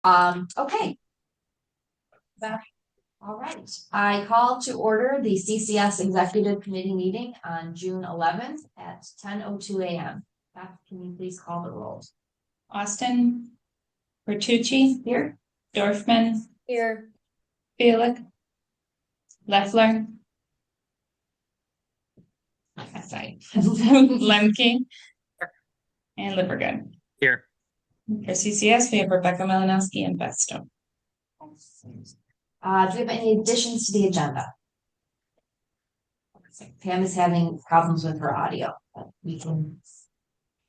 Okay. All right. I call to order the CCS Executive Committee meeting on June 11th at 10:02 a.m. Beth, can you please call the roll? Austin, Bertucci, Here. Dorfman, Here. Felix, Leffler, sorry, Lemke, and Livergood. Here. For CCS, we have Rebecca Malinowski and Beth Stone. Do you have any additions to the agenda? Pam is having problems with her audio, but we can.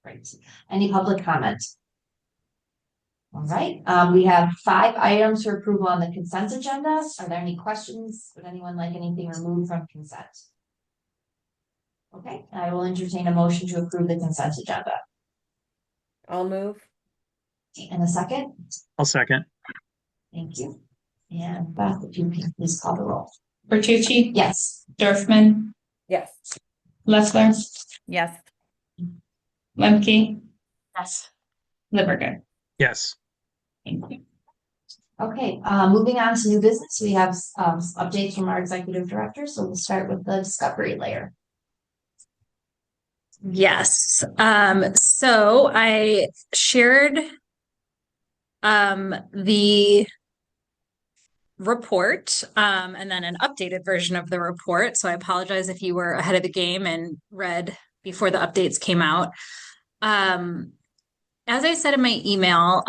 Right. Any public comment? All right. We have 5 items for approval on the consent agenda. Are there any questions? Would anyone like anything removed from consent? Okay, I will entertain a motion to approve the consent agenda. I'll move. And a second? I'll second. Thank you. And Beth, if you can please call the roll. Bertucci, Yes. Dorfman, Yes. Leffler, Yes. Lemke, Yes. Livergood. Yes. Thank you. Okay, moving on to new business, we have updates from our executive director. So we'll start with the discovery layer. Yes. So I shared the report and then an updated version of the report. So I apologize if you were ahead of the game and read before the updates came out. As I said in my email,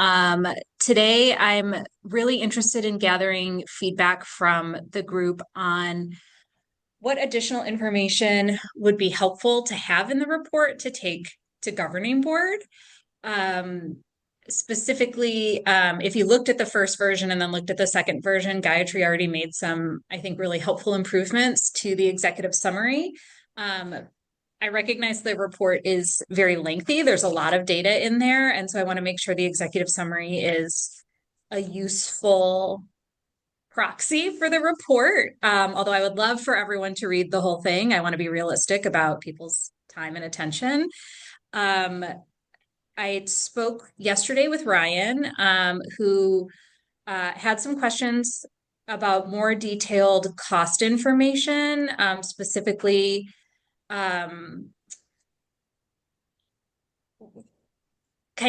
today I'm really interested in gathering feedback from the group on what additional information would be helpful to have in the report to take to governing board. Specifically, if you looked at the first version and then looked at the second version, Gayatri already made some, I think, really helpful improvements to the executive summary. I recognize the report is very lengthy. There's a lot of data in there. And so I want to make sure the executive summary is a useful proxy for the report. Although I would love for everyone to read the whole thing. I want to be realistic about people's time and attention. I spoke yesterday with Ryan, who had some questions about more detailed cost information, specifically kind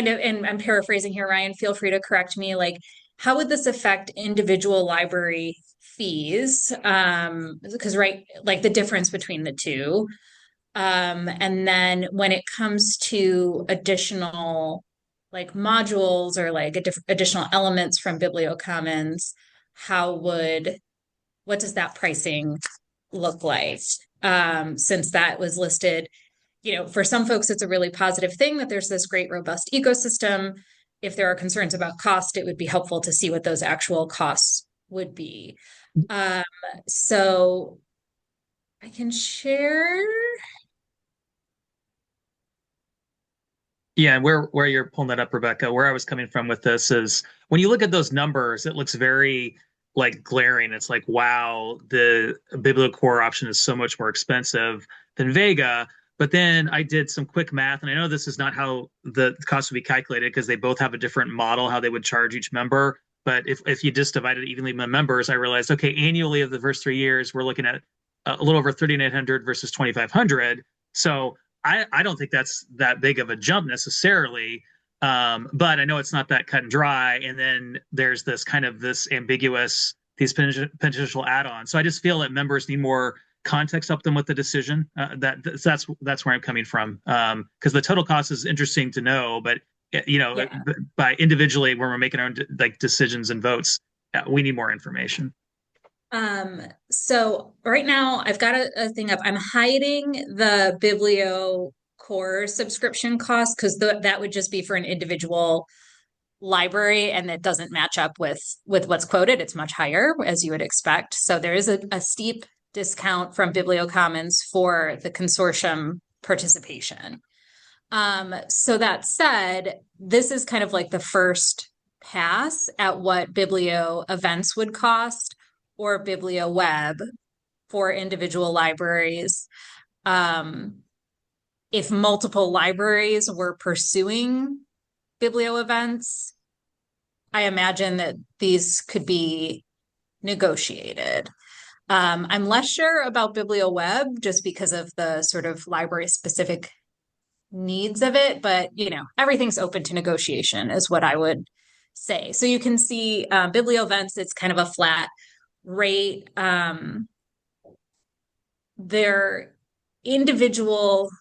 of, and I'm paraphrasing here, Ryan, feel free to correct me, like, how would this affect individual library fees? Because, right, like the difference between the two. And then when it comes to additional like modules or like additional elements from BiblioCommons, what does that pricing look like? Since that was listed, for some folks, it's a really positive thing that there's this great robust ecosystem. If there are concerns about cost, it would be helpful to see what those actual costs would be. So I can share. Yeah, and where you're pulling that up, Rebecca, where I was coming from with this is when you look at those numbers, it looks very like glaring. It's like, wow, the BiblioCore option is so much more expensive than Vega. But then I did some quick math, and I know this is not how the cost would be calculated because they both have a different model, how they would charge each member. But if you just divide it evenly by members, I realized, okay, annually of the first 3 years, we're looking at a little over 3,900 versus 2,500. So I don't think that's that big of a jump necessarily. But I know it's not that cut and dry. And then there's this kind of this ambiguous, these potential add-ons. So I just feel that members need more context up them with the decision. That's where I'm coming from. Because the total cost is interesting to know, but yeah. By individually when we're making our own like decisions and votes, we need more information. So right now I've got a thing up. I'm hiding the BiblioCore subscription cost because that would just be for an individual library and it doesn't match up with what's quoted. It's much higher, as you would expect. So there is a steep discount from BiblioCommons for the consortium participation. So that said, this is kind of like the first pass at what Biblio events would cost or BiblioWeb for individual libraries. If multiple libraries were pursuing Biblio events, I imagine that these could be negotiated. I'm less sure about BiblioWeb just because of the sort of library specific needs of it, but everything's open to negotiation is what I would say. So you can see BiblioVents, it's kind of a flat rate. Their individual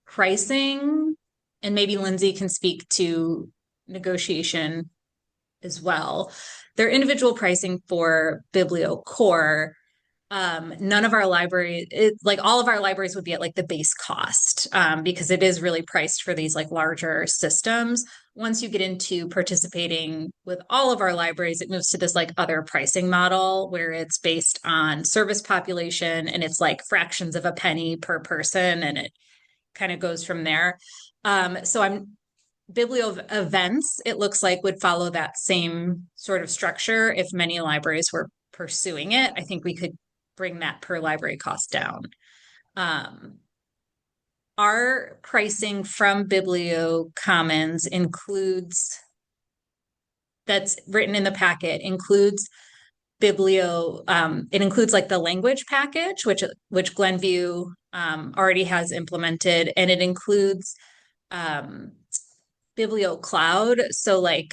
pricing, and maybe Lindsay can speak to negotiation as well. Their individual pricing for BiblioCore, none of our libraries, like all of our libraries would be at like the base cost, because it is really priced for these like larger systems. Once you get into participating with all of our libraries, it moves to this like other pricing model where it's based on service population and it's like fractions of a penny per person, and it kind of goes from there. So Biblio Events, it looks like, would follow that same sort of structure if many libraries were pursuing it. I think we could bring that per library cost down. Our pricing from Biblio Commons includes, that's written in the packet, includes Biblio, it includes like the language package, which Glenview already has implemented, and it includes Biblio Cloud, so like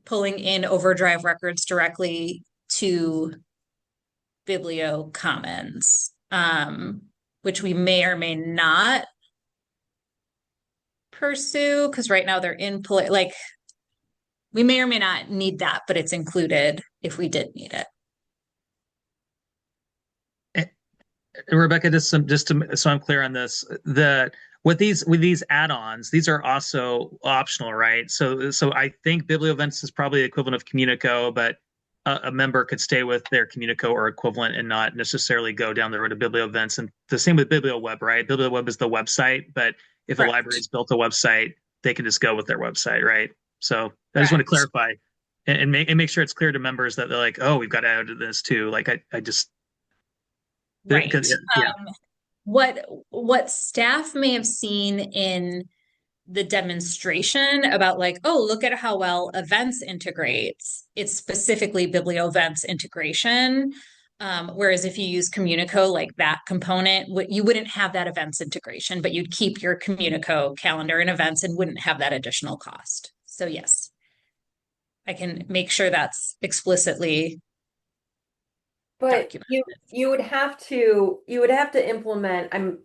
pulling in Overdrive records directly to Biblio Commons, which we may or may not pursue because right now they're in like we may or may not need that, but it's included if we did need it. Rebecca, so I'm clear on this, with these add-ons, these are also optional, right? So I think BiblioVents is probably the equivalent of Communico, but a member could stay with their Communico or equivalent and not necessarily go down the road of BiblioVents. And the same with BiblioWeb, right? BiblioWeb is the website, but if Correct. a library's built a website, they can just go with their website, right? So I just want to clarify and make sure it's clear to members that they're like, oh, we've got to add to this too. Like I just right. Yeah. What staff may have seen in the demonstration about like, oh, look at how well events integrates. It's specifically BiblioVents integration. Whereas if you use Communico, like that component, you wouldn't have that events integration, but you'd keep your Communico calendar and events and wouldn't have that additional cost. So yes, I can make sure that's explicitly But documented. you would have to implement, I'm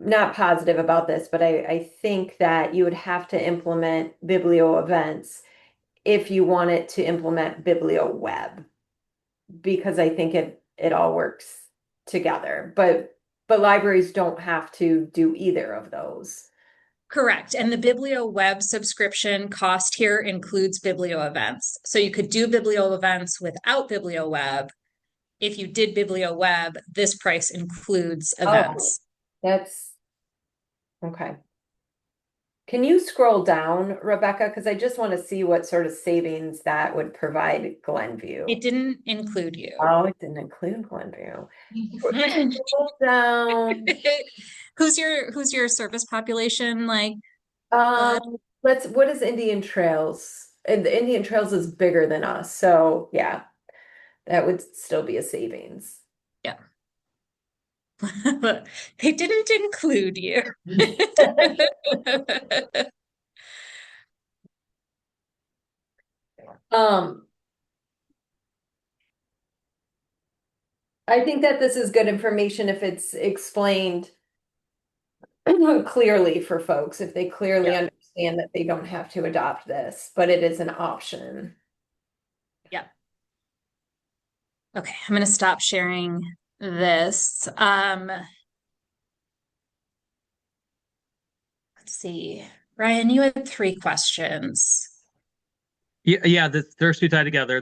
not positive about this, but I think that you would have to implement Biblio Events if you wanted to implement BiblioWeb, because I think it all works together. But libraries don't have to do either of those. Correct. And the BiblioWeb subscription cost here includes Biblio Events. So you could do Biblio Events without BiblioWeb. If you did BiblioWeb, this price includes events. That's okay. Can you scroll down, Rebecca? Because I just want to see what sort of savings that would provide Glenview. It didn't include you. Oh, it didn't include Glenview. Scroll down. Who's your service population like? What is Indian Trails? And the Indian Trails is bigger than us, so yeah, that would still be a savings. Yeah. They didn't include you. I think that this is good information if it's explained clearly for folks, if they clearly understand that they don't have to adopt this, but it is an option. Yeah. Okay, I'm going to stop sharing this. Let's see. Ryan, you had 3 questions. Yeah, there's two tied together.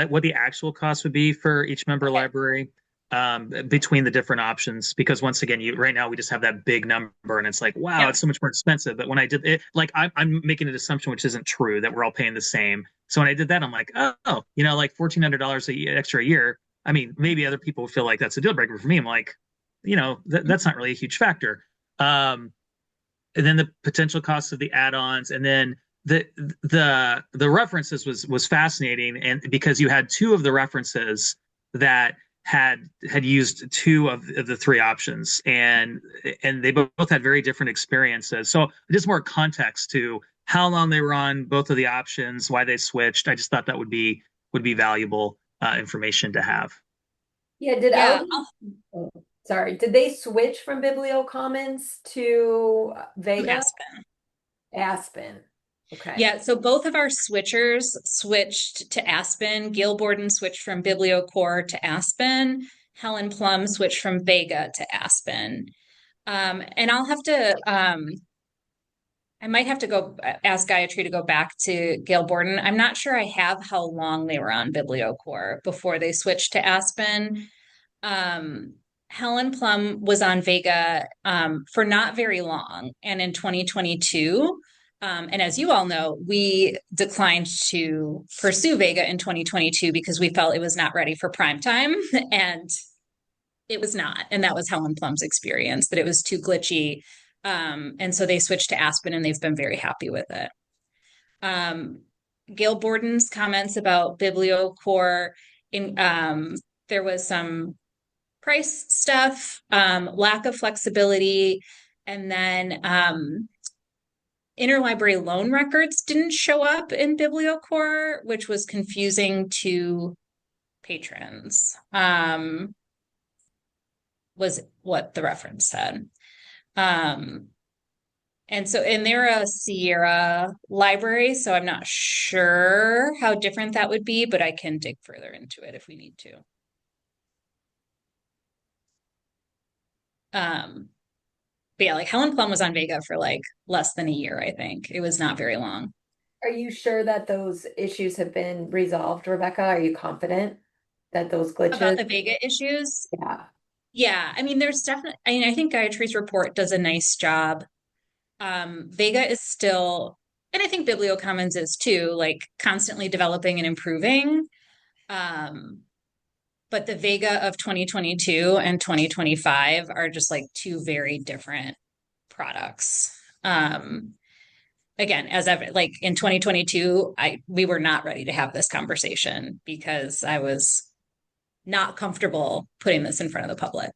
What the actual cost would be for each member library between the different options. Because once again, right now we just have that big number, and it's like, wow, it's so much more expensive. But when I did it, like I'm making an assumption which isn't true that we're all paying the same. So when I did that, I'm like, oh, like $1,400 extra a year. I mean, maybe other people feel like that's a deal breaker. For me, I'm like, that's not really a huge factor. And then the potential costs of the add-ons, and then the the references was fascinating, and because you had two of the references that had used two of the three options, and they both had very different experiences. So just more context to how long they were on both of the options, why they switched. I just thought that would be valuable information to have. Yeah, did Yeah, Audi, oh, sorry, did they switch from BiblioCommons to Vega? Aspen. Aspen. Okay. Yeah, so both of our switchers switched to Aspen. Gail Borden switched from BiblioCore to Aspen. Helen Plum switched from Vega to Aspen. And I'll have to, I might have to go ask Gayatri to go back to Gail Borden. I'm not sure I have how long they were on BiblioCore before they switched to Aspen. Helen Plum was on Vega for not very long, and in 2022. And as you all know, we declined to pursue Vega in 2022 because we felt it was not ready for prime time, and it was not. And that was Helen Plum's experience, that it was too glitchy. And so they switched to Aspen, and they've been very happy with it. Gail Borden's comments about BiblioCore, there was some price stuff, lack of flexibility, and then interlibrary loan records didn't show up in BiblioCore, which was confusing to patrons, was what the reference said. And they're a Sierra library, so I'm not sure how different that would be, but I can dig further into it if we need to. But yeah, like Helen Plum was on Vega for like less than a year, I think. It was not very long. Are you sure that those issues have been resolved, Rebecca? Are you confident that those About glitches? the Vega issues, Yeah. yeah, I mean, there's definitely, I mean, I think Gayatri's report does a nice job. Vega is still, and I think BiblioCommons is too, like constantly developing and improving. But the Vega of 2022 and 2025 are just like two very different products. Again, as I've like in 2022, we were not ready to have this conversation because I was not comfortable putting this in front of the public.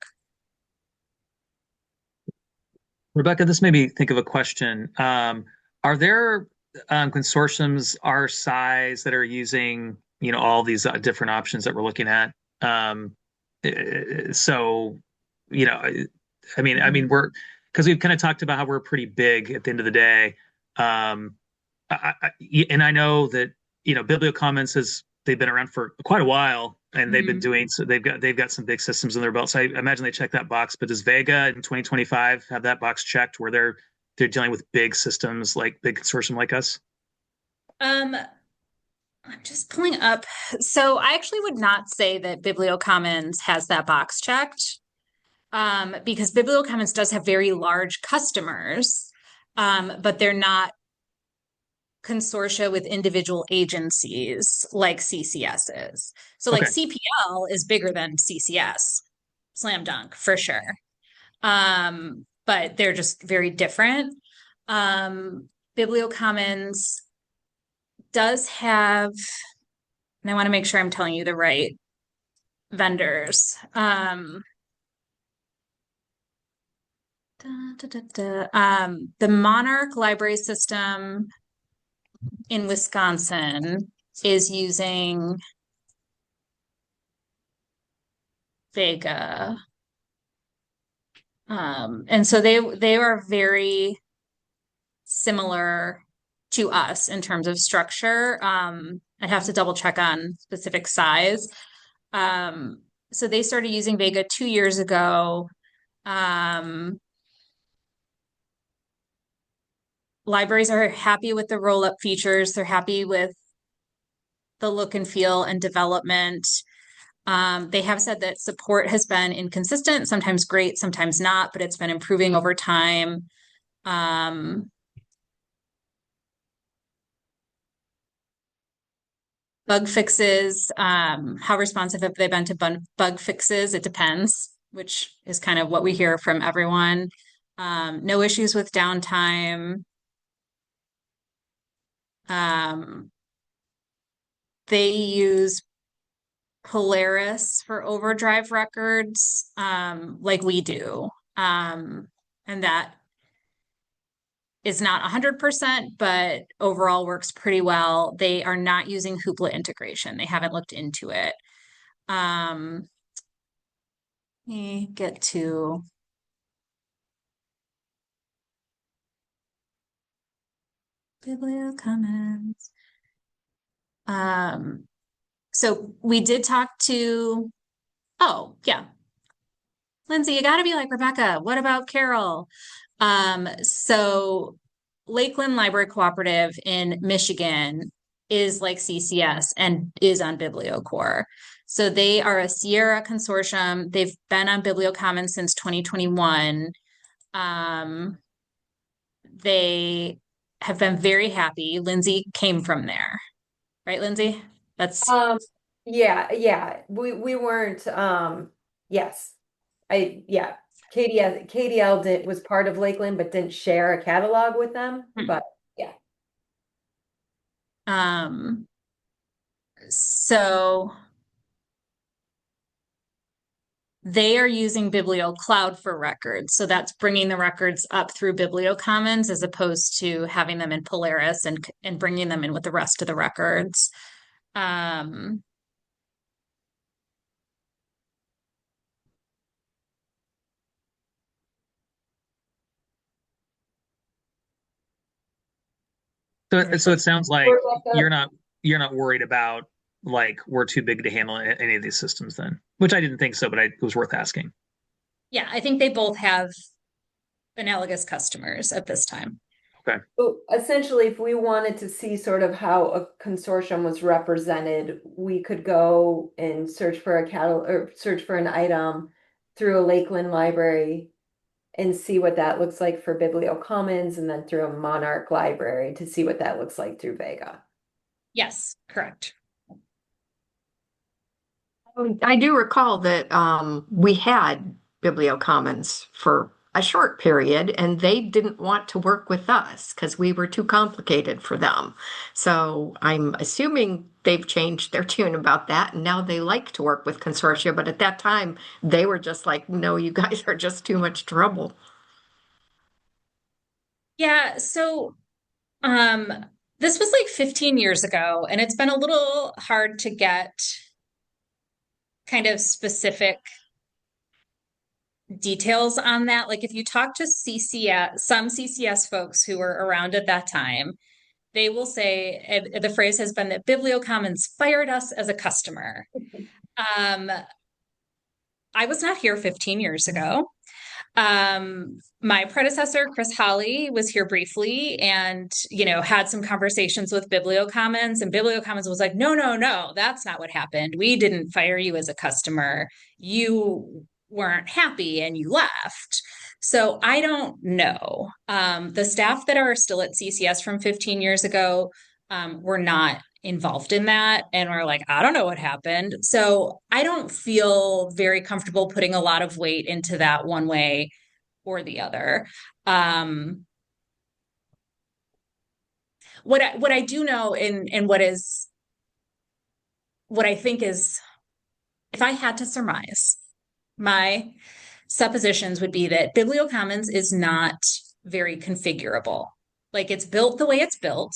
Rebecca, this made me think of a question. Are there consortiums our size that are using, all these different options that we're looking at? So, we're because we've kind of talked about how we're pretty big at the end of the day. And I know that BiblioCommons they've been around for quite a while, and they've been doing so. They've got some big systems in their belt. So I imagine they check that box. But does Vega in 2025 have that box checked where they're dealing with big systems like big consortium like us? I'm just pulling up. So I actually would not say that BiblioCommons has that box checked, because BiblioCommons does have very large customers, but they're not consortia with individual agencies like CCS is. So like CPL is bigger than CCS, slam dunk for sure. But they're just very different. BiblioCommons does have, and I want to make sure I'm telling you the right vendors. The Monarch Library System in Wisconsin is using Vega. And so they are very similar to us in terms of structure. I'd have to double check on specific size. So they started using Vega 2 years ago. Libraries are happy with the roll-up features. They're happy with the look and feel and development. They have said that support has been inconsistent, sometimes great, sometimes not, but it's been improving over time. Bug fixes, how responsive have they been to bug fixes? It depends, which is kind of what we hear from everyone. No issues with downtime. They use Polaris for overdrive records, like we do. And that is not 100%, but overall works pretty well. They are not using Hoopla integration. They haven't looked into it. Let me get to BiblioCommons. So we did talk to, oh yeah, Lindsay, you got to be like Rebecca. What about Carol? So Lakeland Library Cooperative in Michigan is like CCS and is on BiblioCore. So they are a Sierra consortium. They've been on BiblioCommons since 2021. They have been very happy. Lindsay came from there, right, Lindsay? That's Yeah, we weren't, yes. Yeah, KDL was part of Lakeland, but didn't share a catalog with them, but yeah. So they are using BiblioCloud for records. So that's bringing the records up through BiblioCommons as opposed to having them in Polaris and bringing them in with the rest of the records. So it sounds like Rebecca, you're not worried about like we're too big to handle any of these systems then, which I didn't think so, but it was worth asking. Yeah, I think they both have analogous customers at this time. Okay. so essentially, if we wanted to see sort of how a consortium was represented, we could go and search for a catalog or search for an item through a Lakeland library and see what that looks like for BiblioCommons, and then through a Monarch library to see what that looks like through Vega. Yes, correct. I do recall that we had BiblioCommons for a short period, and they didn't want to work with us because we were too complicated for them. So I'm assuming they've changed their tune about that, and now they like to work with consortia. But at that time, they were just like, "No, you guys are just too much trouble." Yeah, so this was like 15 years ago, and it's been a little hard to get kind of specific details on that. Like if you talk to some CCS folks who were around at that time, they will say, and the phrase has been that BiblioCommons fired us as a customer. I was not here 15 years ago. My predecessor, Chris Holly, was here briefly and, had some conversations with BiblioCommons, and BiblioCommons was like, no, that's not what happened. We didn't fire you as a customer. You weren't happy and you left. So I don't know. The staff that are still at CCS from 15 years ago were not involved in that and are like, I don't know what happened. So I don't feel very comfortable putting a lot of weight into that one way or the other. What I do know and what I think is, if I had to surmise, my suppositions would be that BiblioCommons is not very configurable. Like it's built the way it's built,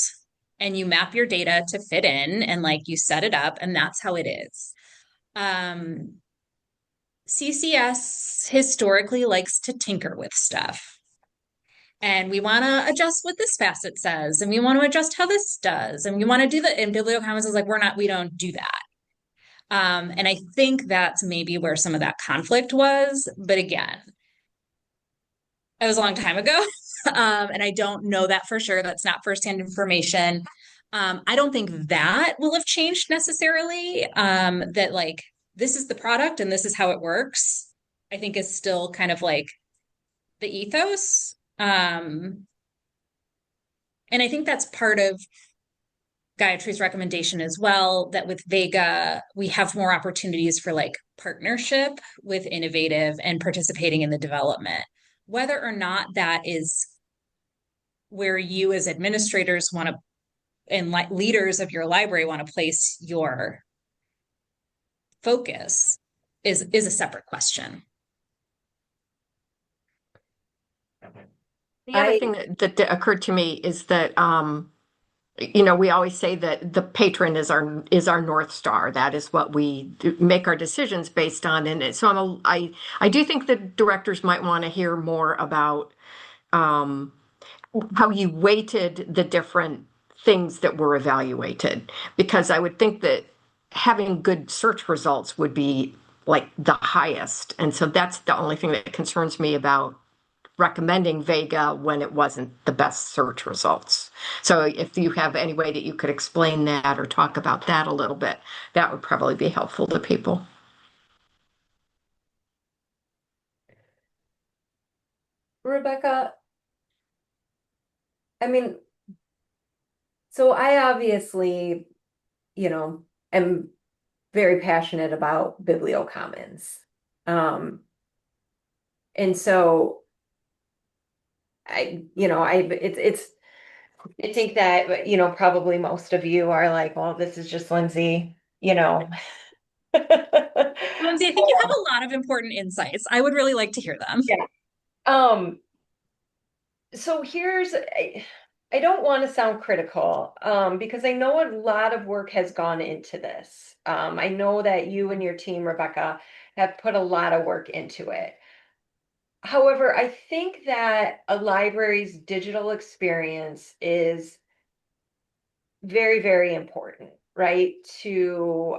and you map your data to fit in, and like you set it up, and that's how it is. CCS historically likes to tinker with stuff. And we want to adjust what this facet says, and we want to adjust how this does, and we want to do that. And BiblioCommons is like, we don't do that. And I think that's maybe where some of that conflict was. But again, it was a long time ago. And I don't know that for sure. That's not firsthand information. I don't think that will have changed necessarily. That like, this is the product and this is how it works, I think is still kind of like the ethos. And I think that's part of Gayatri's recommendation as well, that with Vega, we have more opportunities for like partnership with Innovative and participating in the development. Whether or not that is where you as administrators want to and leaders of your library want to place your focus is a separate question. The other I- thing that occurred to me is that, you know, we always say that the patron is our North Star. That is what we make our decisions based on. And so I do think the directors might want to hear more about how you weighted the different things that were evaluated, because I would think that having good search results would be like the highest. And so that's the only thing that concerns me about recommending Vega when it wasn't the best search results. So if you have any way that you could explain that or talk about that a little bit, that would probably be helpful to people. Rebecca, I mean, so I obviously, am very passionate about BiblioCommons. And so I think that, probably most of you are like, well, this is just Lindsay, Lindsay, I think you have a lot of important insights. I would really like to hear them. Yeah. So I don't want to sound critical, because I know a lot of work has gone into this. I know that you and your team, Rebecca, have put a lot of work into it. However, I think that a library's digital experience is very, very important, right? To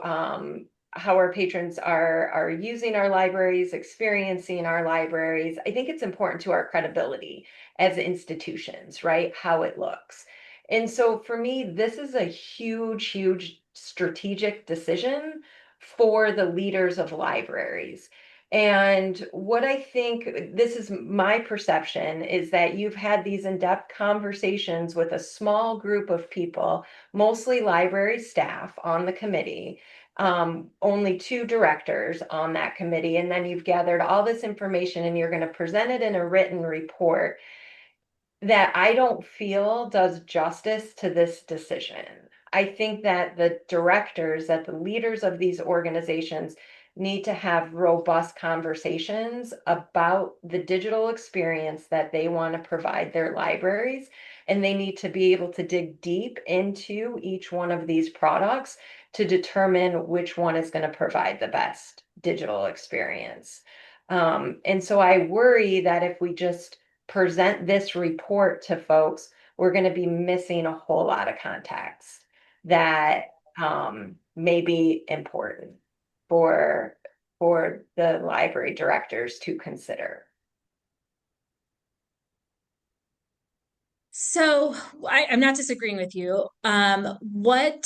how our patrons are using our libraries, experiencing our libraries. I think it's important to our credibility as institutions, right? How it looks. And so for me, this is a huge, huge strategic decision for the leaders of libraries. And what I think, this is my perception, is that you've had these in-depth conversations with a small group of people, mostly library staff on the committee, only 2 directors on that committee, and then you've gathered all this information and you're going to present it in a written report that I don't feel does justice to this decision. I think that the directors, that the leaders of these organizations need to have robust conversations about the digital experience that they want to provide their libraries. And they need to be able to dig deep into each one of these products to determine which one is going to provide the best digital experience. And so I worry that if we just present this report to folks, we're going to be missing a whole lot of context that may be important for the library directors to consider. So I'm not disagreeing with you. What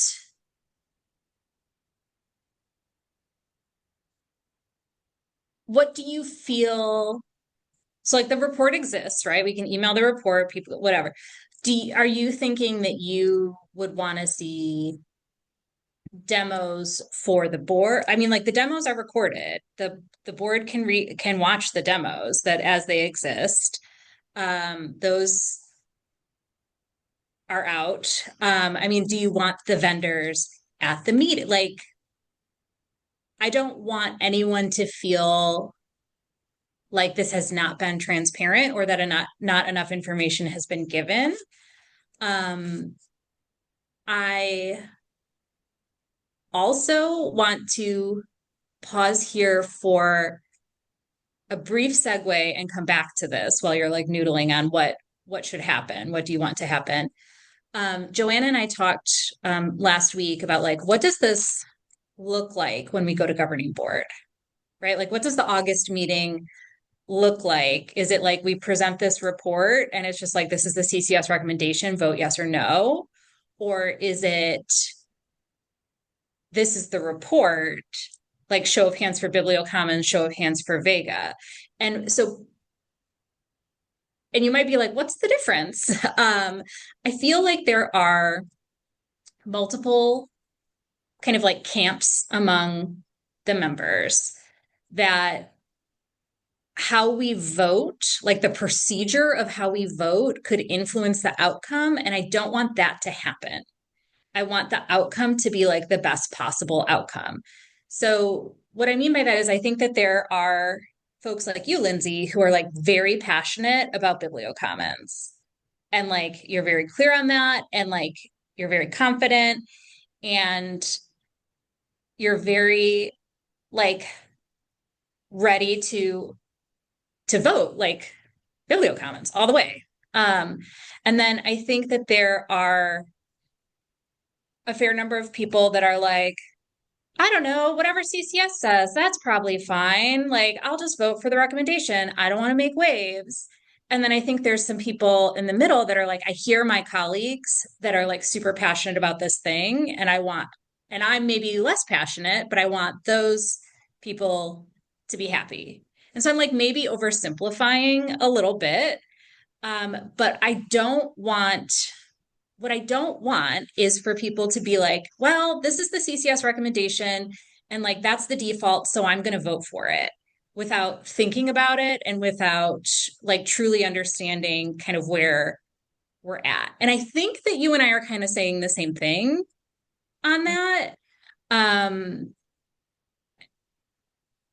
do you feel? So like the report exists, right? We can email the report, people, whatever. Are you thinking that you would want to see demos for the board? I mean, like the demos are recorded. The board can watch the demos that as they exist. Those are out. I mean, do you want the vendors at the meeting? Like, I don't want anyone to feel like this has not been transparent or that not enough information has been given. I also want to pause here for a brief segue and come back to this while you're like noodling on what should happen. What do you want to happen? Joanna and I talked last week about like, what does this look like when we go to governing board, right? Like, what does the August meeting look like? Is it like we present this report and it's just like, this is the CCS recommendation, vote yes or no? Or is it, this is the report, like show of hands for BiblioCommons, show of hands for Vega. And so, and you might be like, what's the difference? I feel like there are multiple kind of like camps among the members that how we vote, like the procedure of how we vote could influence the outcome. And I don't want that to happen. I want the outcome to be like the best possible outcome. So what I mean by that is I think that there are folks like you, Lindsay, who are like very passionate about BiblioCommons. And like you're very clear on that, and like you're very confident, and you're very like ready to vote like BiblioCommons all the way. And then I think that there are a fair number of people that are like, I don't know, whatever CCS says, that's probably fine. Like, I'll just vote for the recommendation. I don't want to make waves. And then I think there's some people in the middle that are like, I hear my colleagues that are like super passionate about this thing, and I'm maybe less passionate, but I want those people to be happy. And so I'm like maybe oversimplifying a little bit. But what I don't want is for people to be like, well, this is the CCS recommendation, and like that's the default, so I'm going to vote for it without thinking about it and without like truly understanding kind of where we're at. And I think that you and I are kind of saying the same thing on that.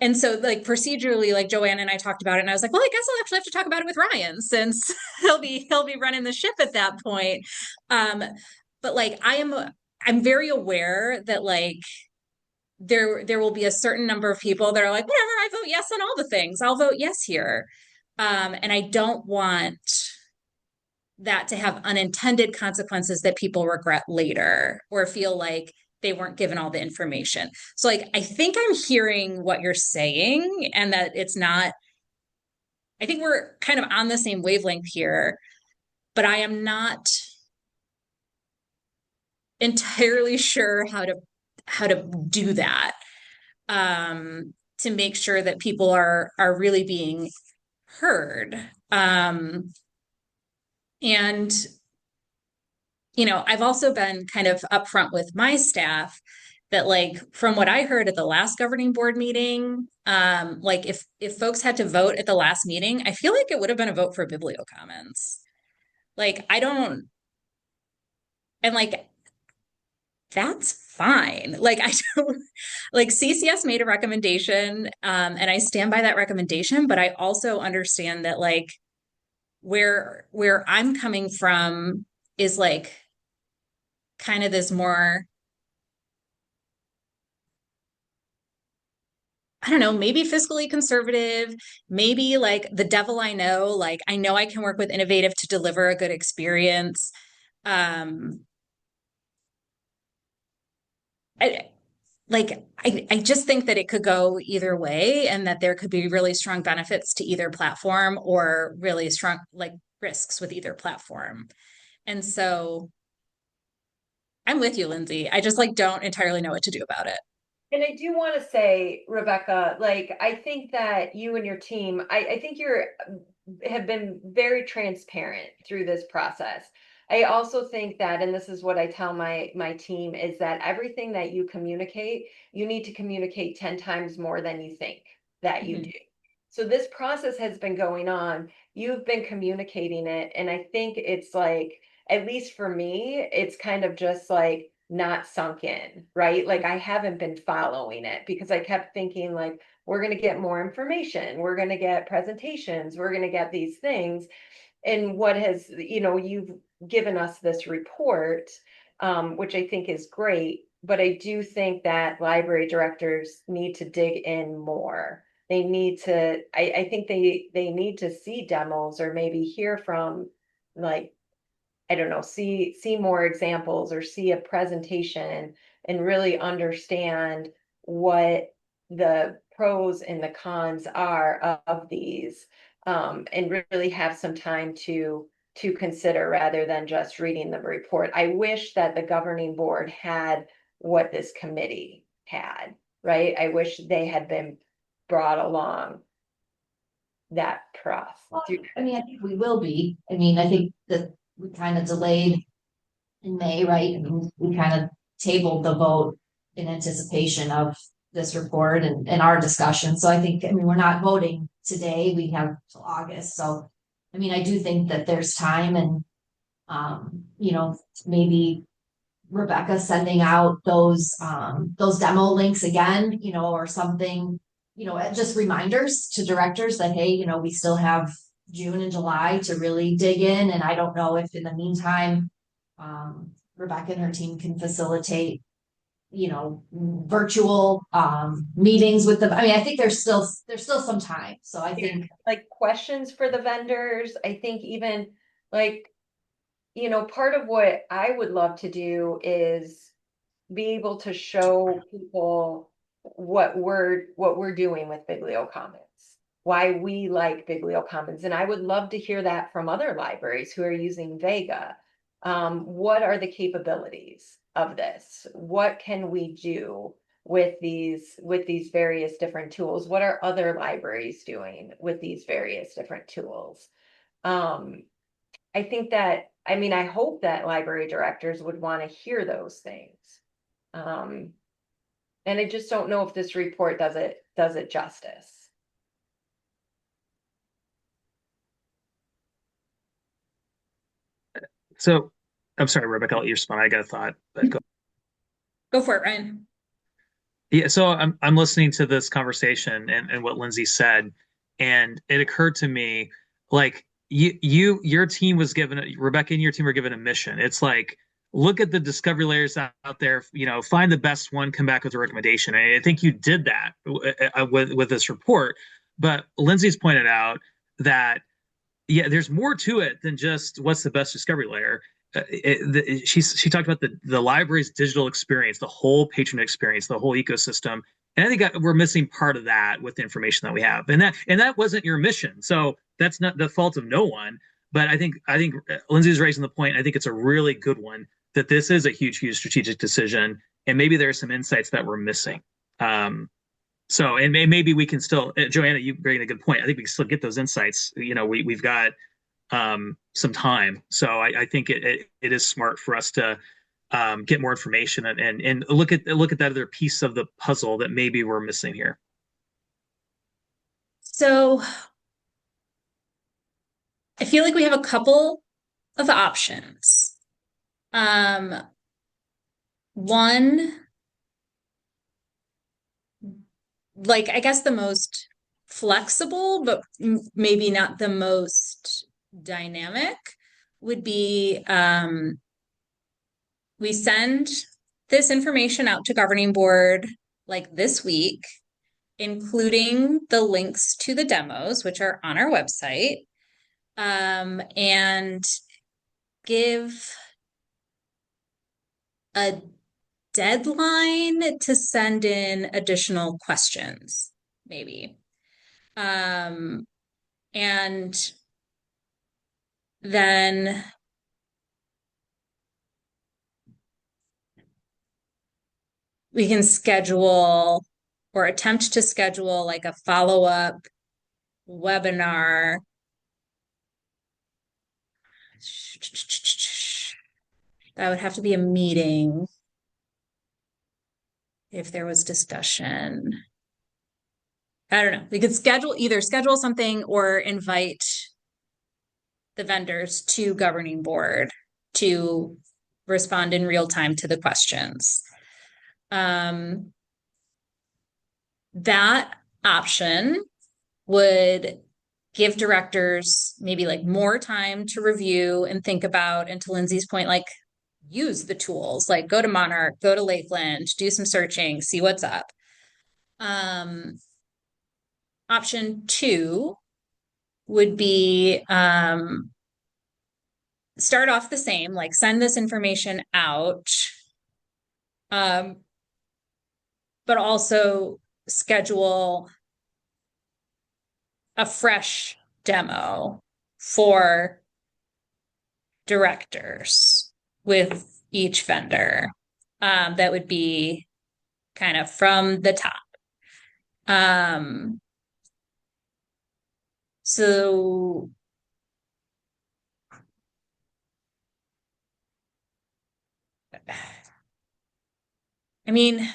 And so like procedurally, like Joanne and I talked about it, and I was like, well, I guess I'll actually have to talk about it with Ryan since he'll be running the ship at that point. But like I'm very aware that like there will be a certain number of people that are like, whatever, I vote yes on all the things. I'll vote yes here. And I don't want that to have unintended consequences that people regret later or feel like they weren't given all the information. So like I think I'm hearing what you're saying, and that it's not, I think we're kind of on the same wavelength here, but I am not entirely sure how to do that to make sure that people are really being heard. And you know, I've also been kind of upfront with my staff that like from what I heard at the last governing board meeting, like if folks had to vote at the last meeting, I feel like it would have been a vote for BiblioCommons. Like I don't, and like that's fine. Like I don't, like CCS made a recommendation, and I stand by that recommendation, but I also understand that like where I'm coming from is like kind of this more, I don't know, maybe fiscally conservative, maybe like the devil I know, like I know I can work with Innovative to deliver a good experience. Um, I, I just think that it could go either way, and that there could be really strong benefits to either platform or really strong like risks with either platform. And so I'm with you, Lindsay. I just like don't entirely know what to do about it. And I do want to say, Rebecca, like I think that you and your team, I think you're have been very transparent through this process. I also think that, and this is what I tell my team, is that everything that you communicate, you need to communicate 10 times more than you think that you do. So this process has been going on. You've been communicating it, and I think it's like, at least for me, it's kind of just like not sunk in, right? Like I haven't been following it because I kept thinking like, we're going to get more information, we're going to get presentations, we're going to get these things. And what has, you know, you've given us this report, which I think is great, but I do think that library directors need to dig in more. They need to, I think they need to see demos or maybe hear from like, I don't know, see more examples or see a presentation and really understand what the pros and the cons are of these, and really have some time to consider rather than just reading the report. I wish that the governing board had what this committee had, right? I wish they had been brought along that process. Well, I mean, I think we will be. I mean, I think that we kind of delayed in May, right? I mean, we kind of tabled the vote in anticipation of this report and our discussion. So I think, I mean, we're not voting today. We have till August. So, I mean, I do think that there's time and, you know, maybe Rebecca sending out those demo links again, or something, just reminders to directors that, hey, we still have June and July to really dig in. And I don't know if in the meantime, Rebecca and her team can facilitate, virtual meetings with them. I mean, I think there's still some time. So I think Like questions for the vendors, I think even like, part of what I would love to do is be able to show people what we're doing with BiblioCommons, why we like BiblioCommons. And I would love to hear that from other libraries who are using Vega. What are the capabilities of this? What can we do with these various different tools? What are other libraries doing with these various different tools? I think that, I hope that library directors would want to hear those things. And I just don't know if this report does it justice. So I'm sorry, Rebecca, I'll let you respond. I got a thought, but go. Go for it, Ryan. Yeah, so I'm listening to this conversation and what Lindsay said, and it occurred to me like your team was given Rebecca and your team were given a mission. It's like look at the discovery layers out there, find the best one, come back with a recommendation. And I think you did that with this report, but Lindsay's pointed out that yeah, there's more to it than just what's the best discovery layer. She talked about the library's digital experience, the whole patron experience, the whole ecosystem, and I think we're missing part of that with the information that we have, and that wasn't your mission, so that's not the fault of no one. But I think Lindsay's raising the point. I think it's a really good one that this is a huge strategic decision, and maybe there are some insights that we're missing. So, and maybe we can still, Joanna, you bring a good point. I think we can still get those insights. We've got some time. So I think it is smart for us to get more information and look at that other piece of the puzzle that maybe we're missing here. So I feel like we have a couple of options. One, like I guess the most flexible, but maybe not the most dynamic, would be we send this information out to governing board like this week, including the links to the demos, which are on our website, and give a deadline to send in additional questions, maybe. And then we can schedule or attempt to schedule like a follow-up webinar. That would have to be a meeting if there was discussion. I don't know. We could either schedule something or invite the vendors to governing board to respond in real time to the questions. That option would give directors maybe like more time to review and think about, and to Lindsay's point, like use the tools, like go to Monarch, go to Lakeland, do some searching, see what's up. Option 2 would be start off the same, like send this information out, but also schedule a fresh demo for directors with each vendor. That would be kind of from the top. So I mean,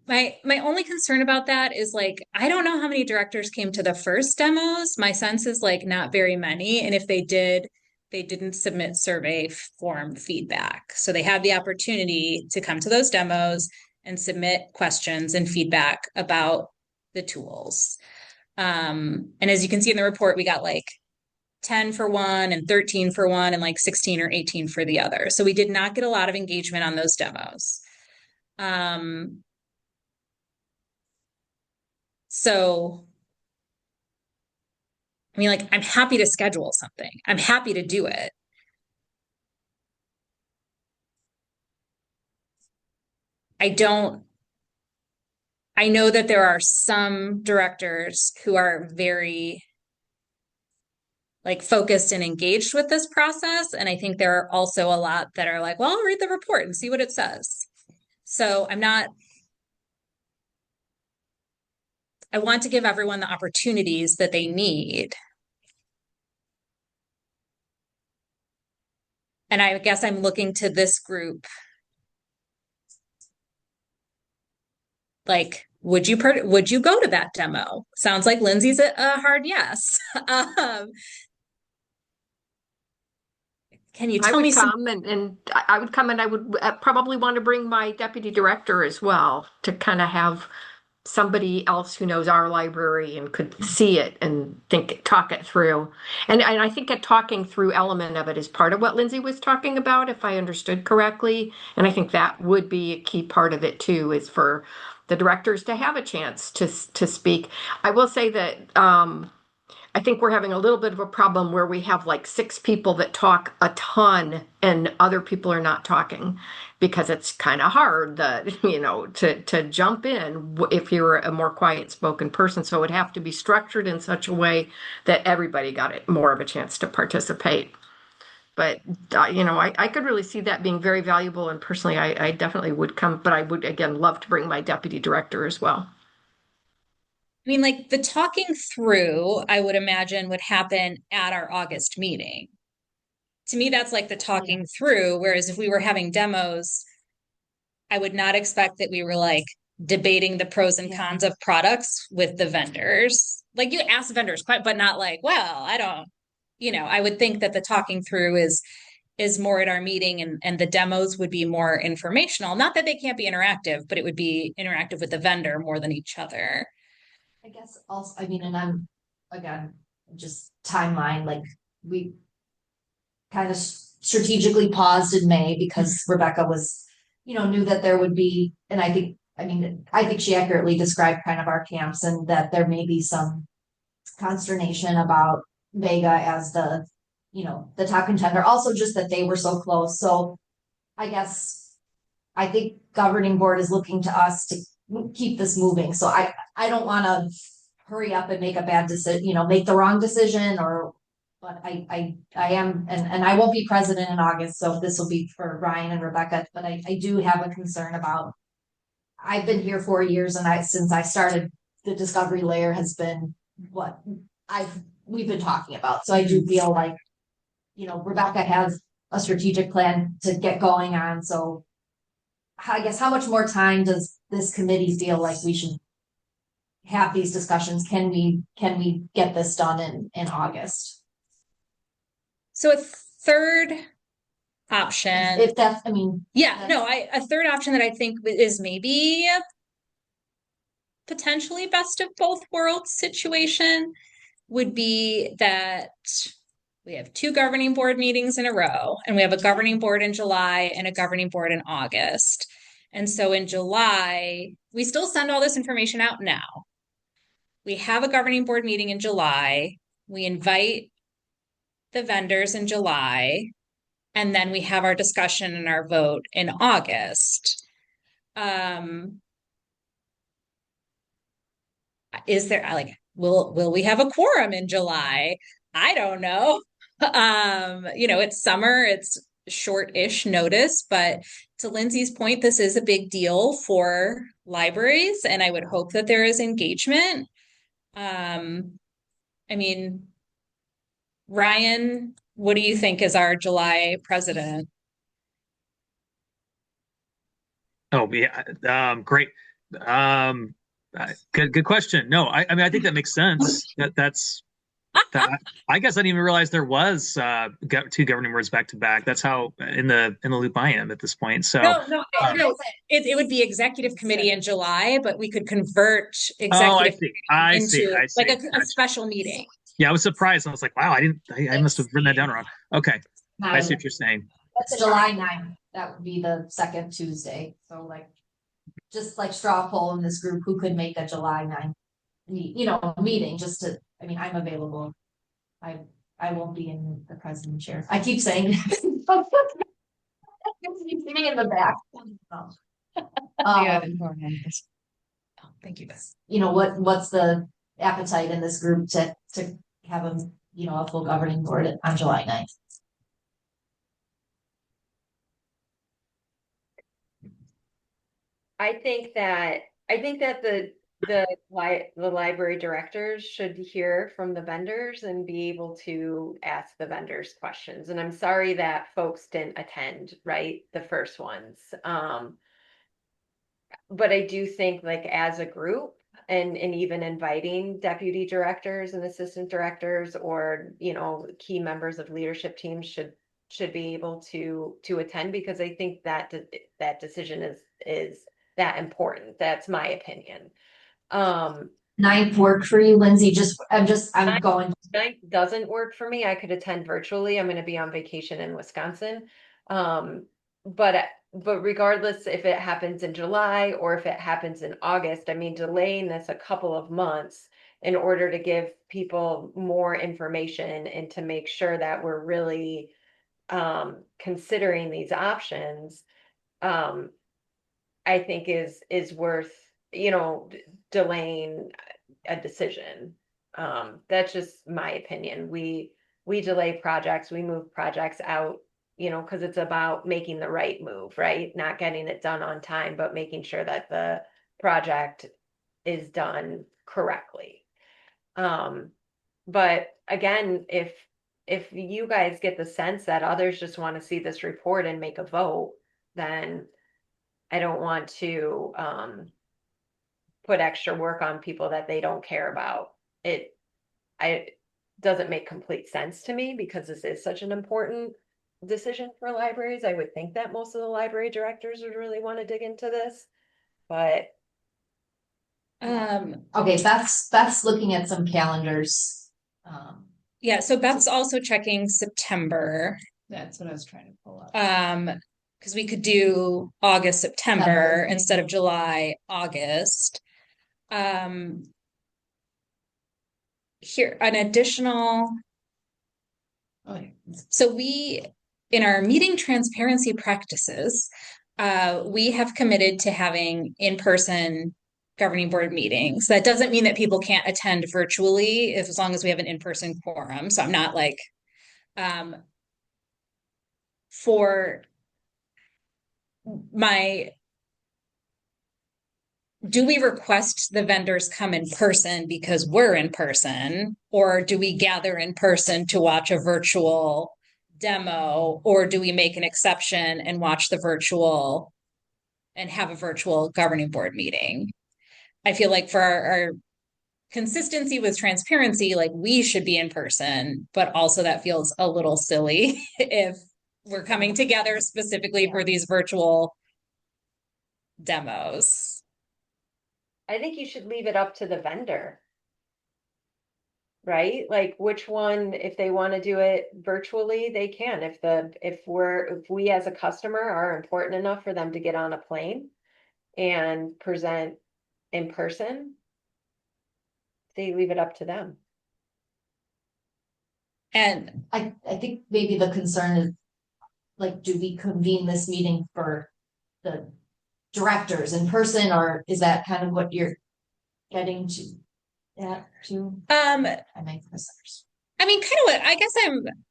my only concern about that is like, I don't know how many directors came to the first demos. My sense is like not very many. And if they did, they didn't submit survey form feedback. So they have the opportunity to come to those demos and submit questions and feedback about the tools. And as you can see in the report, we got like 10 for one and 13 for one and like 16 or 18 for the other. So we did not get a lot of engagement on those demos. So, I mean, like, I'm happy to schedule something. I'm happy to do it. I know that there are some directors who are very like focused and engaged with this process. And I think there are also a lot that are like, well, I'll read the report and see what it says. So I want to give everyone the opportunities that they need. And I guess I'm looking to this group. Like, would you go to that demo? Sounds like Lindsay's a hard yes. Can you I tell me would some? come and I would come and I would probably want to bring my deputy director as well to kind of have somebody else who knows our library and could see it and talk it through. And I think a talking through element of it is part of what Lindsay was talking about, if I understood correctly. And I think that would be a key part of it too, is for the directors to have a chance to speak. I will say that I think we're having a little bit of a problem where we have like 6 people that talk a ton and other people are not talking because it's kind of hard that, to jump in if you're a more quiet spoken person. So it would have to be structured in such a way that everybody got it more of a chance to participate. But, I could really see that being very valuable. And personally, I definitely would come, but I would, again, love to bring my deputy director as well. I mean, like the talking through, I would imagine would happen at our August meeting. To me, that's like the talking through. Whereas if we were having demos, I would not expect that we were like debating the pros and cons of products with the vendors. Like you ask vendors, but not like, well, I don't, I would think that the talking through is more at our meeting and the demos would be more informational. Not that they can't be interactive, but it would be interactive with the vendor more than each other. I guess also, I mean, and I'm, again, just timeline, like we kind of strategically paused in May because Rebecca was, knew that there would be, and I think she accurately described kind of our camps and that there may be some consternation about Vega as the top contender. Also just that they were so close. So I guess I think governing board is looking to us to keep this moving. So I don't want to hurry up and make a bad decision, make the wrong decision but I am, and I won't be president in August, so this will be for Ryan and Rebecca, but I do have a concern about, I've been here 4 years and since I started, the discovery layer has been what we've been talking about. So I do feel like, Rebecca has a strategic plan to get going on. So I guess how much more time does this committee feel like we should have these discussions? Can we get this done in August? So a third option, If that's, a third option that I think is maybe potentially best of both worlds situation would be that we have 2 governing board meetings in a row, and we have a governing board in July and a governing board in August. And so in July, we still send all this information out now. We have a governing board meeting in July. We invite the vendors in July, and then we have our discussion and our vote in August. Is there like, will we have a quorum in July? I don't know. It's summer, it's short-ish notice, but to Lindsay's point, this is a big deal for libraries, and I would hope that there is engagement. I mean, Ryan, what do you think is our July president? Oh yeah, great. Good question. No, I mean I think that makes sense. That's I guess I didn't even realize there was two governing boards back to back. That's how in the loop I am at this point. So No, um, it would be executive committee in July, but we could convert oh, I executive see. I see. into I like see. a Gotcha. special meeting. Yeah, I was surprised. I was like, wow, I must have written that down wrong. Okay. I see what you're saying. That's July 9th. That would be the second Tuesday. So like, just like straw poll in this group, who could make a July 9th meeting just to, I mean, I'm available. I won't be in the president chair. I keep saying. Sitting in the back. Yeah. Oh, thank you, Beth. What's the appetite in this group to have a full governing board on July 9th? I think that the library directors should hear from the vendors and be able to ask the vendors questions. And I'm sorry that folks didn't attend, right? The first ones. But I do think like as a group and even inviting deputy directors and assistant directors or, key members of leadership teams should be able to attend, because I think that that decision is that important. That's my opinion. 9th work for you, Lindsay? I'm going. Night doesn't work for me. I could attend virtually. I'm going to be on vacation in Wisconsin. But regardless if it happens in July or if it happens in August, I mean, delaying this a couple of months in order to give people more information and to make sure that we're really considering these options, I think is worth, delaying a decision. That's just my opinion. We delay projects, we move projects out, because it's about making the right move, right? Not getting it done on time, but making sure that the project is done correctly. But again, if you guys get the sense that others just want to see this report and make a vote, then I don't want to put extra work on people that they don't care about. It doesn't make complete sense to me, because this is such an important decision for libraries. I would think that most of the library directors would really want to dig into this, but Okay, Beth's looking at some calendars. Yeah, so Beth's also checking September. That's what I was trying to pull up. Because we could do August, September instead of July, August. Here, an additional. So we, in our meeting transparency practices, we have committed to having in-person governing board meetings. That doesn't mean that people can't attend virtually as long as we have an in-person quorum. So I'm not like, for do we request the vendors come in person because we're in person, or do we gather in person to watch a virtual demo, or do we make an exception and watch the virtual and have a virtual governing board meeting? I feel like for our consistency with transparency, like we should be in person, but also that feels a little silly if we're coming together specifically for these virtual demos. I think you should leave it up to the vendor. Right? Like which one, if they want to do it virtually, they can. If we as a customer are important enough for them to get on a plane and present in person, they leave it up to them. And I think maybe the concern is, like, do we convene this meeting for the directors in person, or is that kind of what you're getting to? I mean, kind of what I guess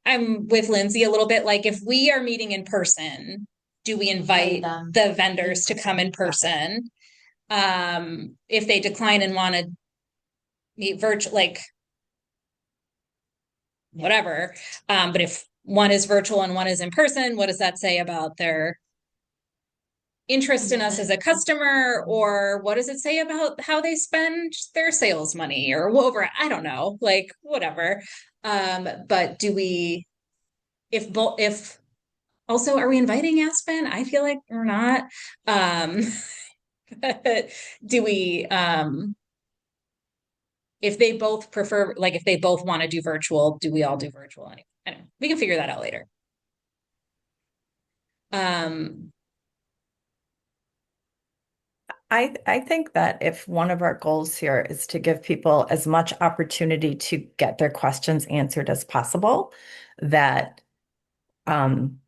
I'm with Lindsay a little bit. Like, if we are meeting in person, do we invite the vendors to come in person? If they decline and want to meet virtual, like whatever. But if one is virtual and one is in person, what does that say about their interest in us as a customer, or what does it say about how they spend their sales money or whatever? I don't know, like whatever. But do we, if also, are we inviting Aspen? I feel like we're not. Um, do we, if they both prefer, like if they both want to do virtual, do we all do virtual anyway? I don't know. We can figure that out later. Um, I think that if one of our goals here is to give people as much opportunity to get their questions answered as possible, that um,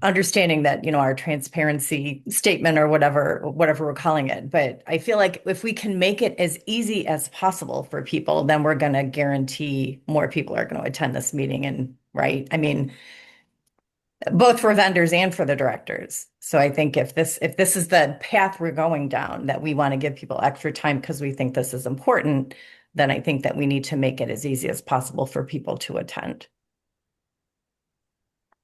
understanding that, our transparency statement or whatever we're calling it. But I feel like if we can make it as easy as possible for people, then we're going to guarantee more people are going to attend this meeting. And right, I mean, both for vendors and for the directors. So I think if this is the path we're going down, that we want to give people extra time because we think this is important, then I think that we need to make it as easy as possible for people to attend.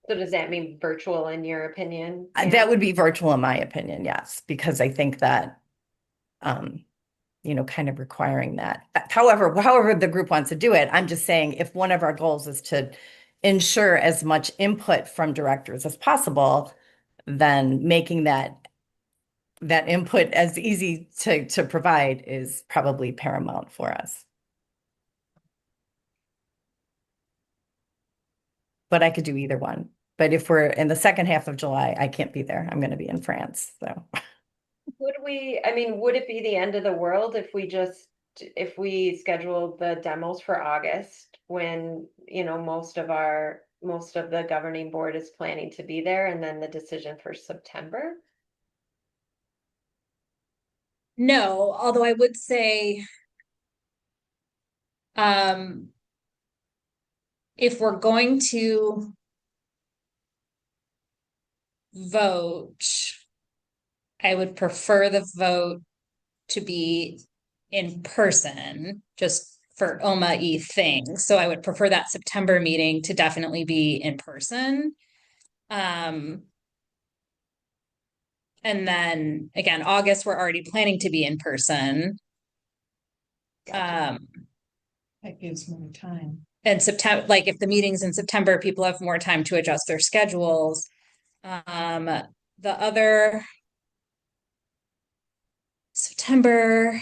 So does that mean virtual in your opinion? That would be virtual in my opinion, yes, because I think that kind of requiring that. However the group wants to do it, I'm just saying if one of our goals is to ensure as much input from directors as possible, then making that input as easy to provide is probably paramount for us. But I could do either one. But if we're in the second half of July, I can't be there. I'm going to be in France. So Would it be the end of the world if we scheduled the demos for August when, most of the governing board is planning to be there, and then the decision for September? no, although I would say, if we're going to vote, I would prefer the vote to be in person, just for OMA-y things. So I would prefer that September meeting to definitely be in person. And then again, August, we're already planning to be in person. That gives more time. And September, like if the meeting's in September, people have more time to adjust their schedules. The other September,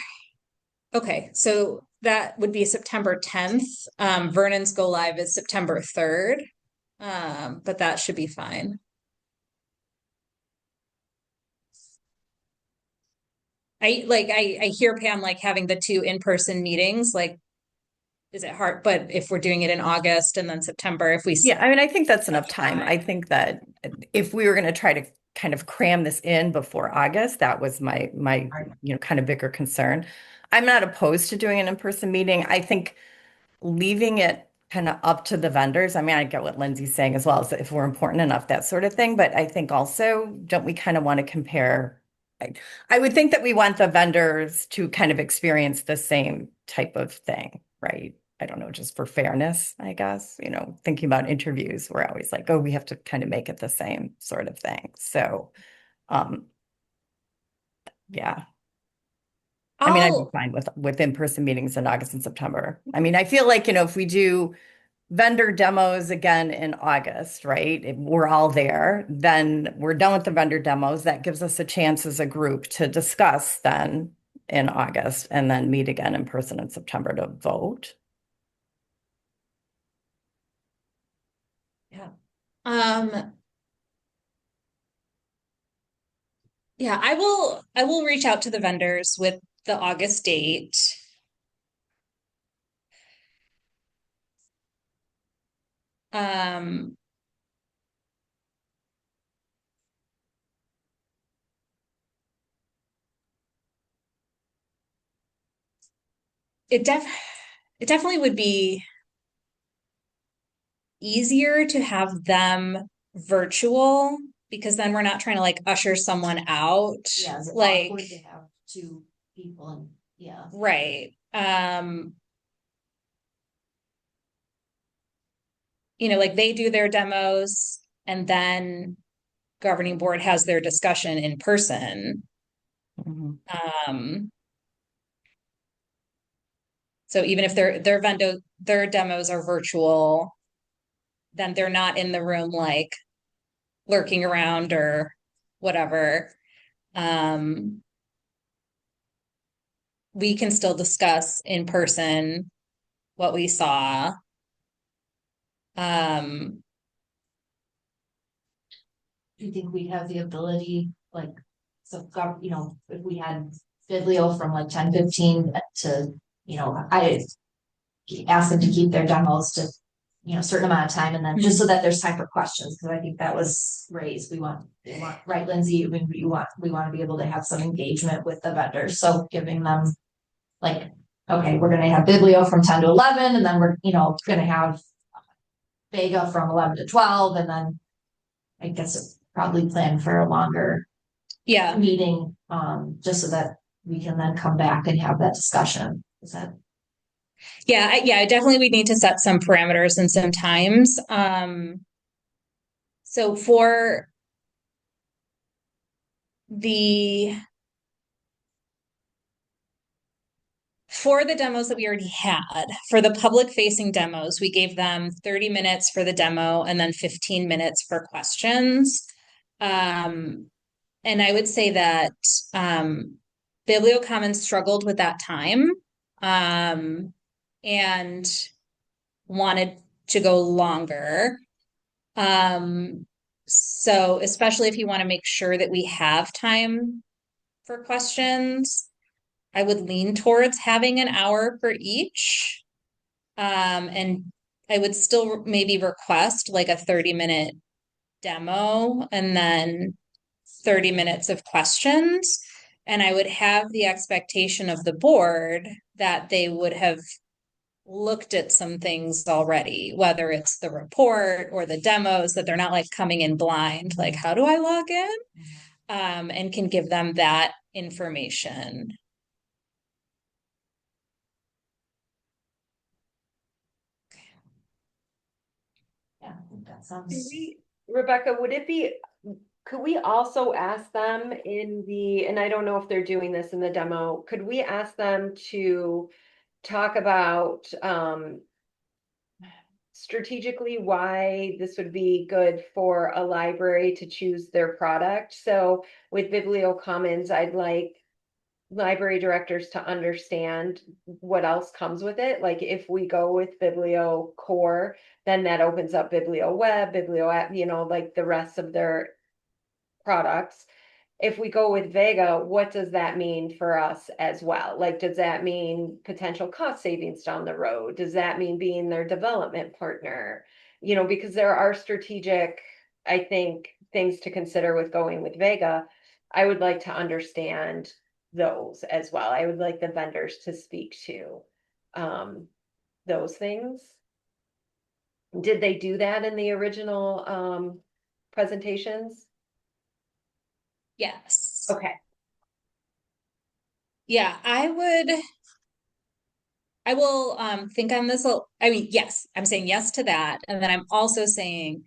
okay, so that would be September 10th. Vernon's go live is September 3rd. But that should be fine. I hear Pam like having the two in-person meetings, like, is it hard? But if we're doing it in August and then September, if we yeah, I mean, I think that's enough time. I think that if we were going to try to kind of cram this in before August, that was my kind of bigger concern. I'm not opposed to doing an in-person meeting. I think leaving it kind of up to the vendors. I mean, I get what Lindsay's saying as well, as if we're important enough, that sort of thing. But I think also, don't we kind of want to compare? I would think that we want the vendors to kind of experience the same type of thing, right? I don't know, just for fairness, I guess, thinking about interviews, we're always like, oh, we have to kind of make it the same sort of thing. So, yeah. I mean, I'd be fine with in-person meetings in August and September. I mean, I feel like, if we do vendor demos again in August, right? If we're all there, then we're done with the vendor demos. That gives us a chance as a group to discuss then in August and then meet again in person in September to vote. Yeah. Yeah, I will reach out to the vendors with the August date. Um, it definitely would be easier to have them virtual, because then we're not trying to like usher someone out. Yeah, is it like awkward to have two people and, yeah. right. Like they do their demos and then governing board has their discussion in person. Mhm. So even if their demos are virtual, then they're not in the room like lurking around or whatever. We can still discuss in person what we saw. Do you think we have the ability, like, so, if we had Biblio from like 10:15 to, I ask them to keep their demos to, a certain amount of time, and then just so that there's time for questions, because I think that was raised. We want, right, Lindsay, we want to be able to have some engagement with the vendors. So giving them like, okay, we're gonna have Biblio from 10 to 11, and then we're, gonna have Vega from 11 to 12, and then I guess probably plan for a longer Yeah. meeting, just so that we can then come back and have that discussion. Is that? Yeah, definitely we need to set some parameters and some times. So for the demos that we already had, for the public facing demos, we gave them 30 minutes for the demo and then 15 minutes for questions. And I would say that BiblioCommons struggled with that time and wanted to go longer. So especially if you want to make sure that we have time for questions, I would lean towards having an hour for each. And I would still maybe request like a 30-minute demo and then 30 minutes of questions. And I would have the expectation of the board that they would have looked at some things already, whether it's the report or the demos, that they're not like coming in blind, like, how do I log in? And can give them that information. Yeah, I think that sounds. Rebecca, could we also ask them and I don't know if they're doing this in the demo, could we ask them to talk about, strategically why this would be good for a library to choose their product? So with BiblioCommons, I'd like library directors to understand what else comes with it. Like if we go with Biblio Core, then that opens up Biblio Web, Biblio App, like the rest of their products. If we go with Vega, what does that mean for us as well? Like, does that mean potential cost savings down the road? Does that mean being their development partner? Because there are strategic, I think, things to consider with going with Vega. I would like to understand those as well. I would like the vendors to speak to those things. Did they do that in the original presentations? Yes. Okay. Yeah, I will think on this. I mean, yes, I'm saying yes to that. And then I'm also saying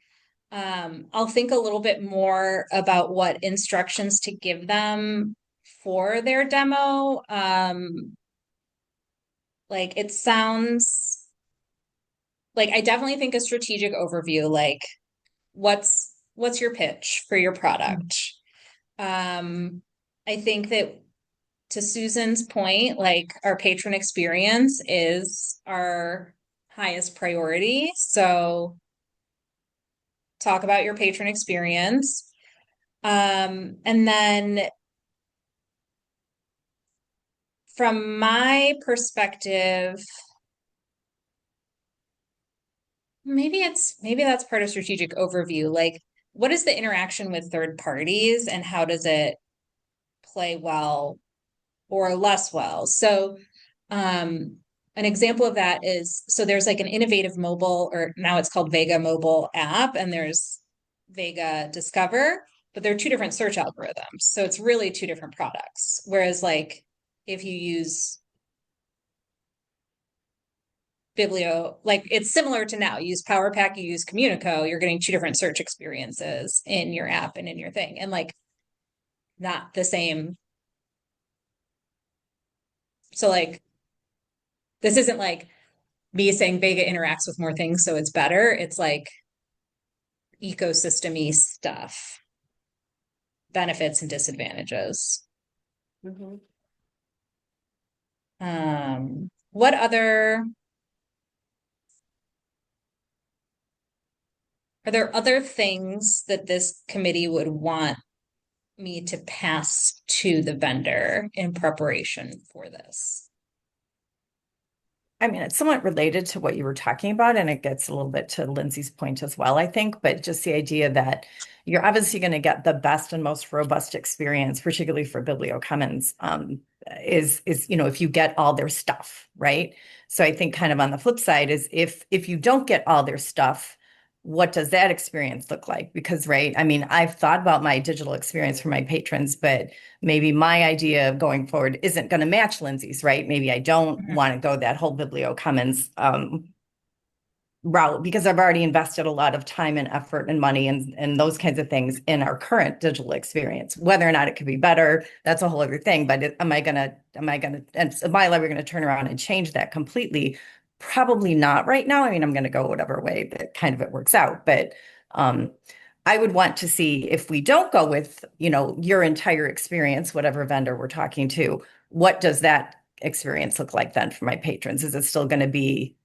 I'll think a little bit more about what instructions to give them for their demo. Like it sounds like I definitely think a strategic overview, like what's your pitch for your product? I think that to Susan's point, like our patron experience is our highest priority. So talk about your patron experience. And then from my perspective, maybe that's part of strategic overview. Like, what is the interaction with third parties and how does it play well or less well? So, an example of that is, so there's like an innovative mobile, or now it's called Vega mobile app, and there's Vega Discover, but they're two different search algorithms. So it's really two different products. Whereas like if you use Biblio, like it's similar to now. You use PowerPack, you use Communico, you're getting two different search experiences in your app and in your thing, and like not the same. So like this isn't like me saying Vega interacts with more things, so it's better. It's like ecosystem-y stuff, benefits and disadvantages. Mhm. What other, are there other things that this committee would want me to pass to the vendor in preparation for this? I mean, it's somewhat related to what you were talking about, and it gets a little bit to Lindsay's point as well, I think, but just the idea that you're obviously going to get the best and most robust experience, particularly for BiblioCommons, is if you get all their stuff, right? So I think kind of on the flip side is if you don't get all their stuff, what does that experience look like? Because, right, I mean, I've thought about my digital experience for my patrons, but maybe my idea of going forward isn't going to match Lindsay's, right? Maybe I don't want to go that whole BiblioCommons route because I've already invested a lot of time and effort and money and those kinds of things in our current digital experience. Whether or not it could be better, that's a whole other thing. But am I gonna, and my library going to turn around and change that completely? Probably not right now. I mean, I'm going to go whatever way that kind of it works out. But I would want to see if we don't go with, your entire experience, whatever vendor we're talking to, what does that experience look like then for my patrons? Is it still going to be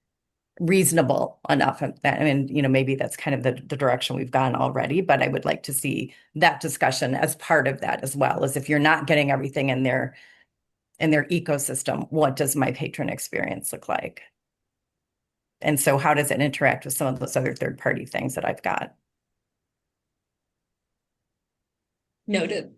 reasonable enough? I mean, maybe that's kind of the direction we've gone already, but I would like to see that discussion as part of that as well, as if you're not getting everything in their ecosystem, what does my patron experience look like? And so how does it interact with some of those other third-party things that I've got? Noted.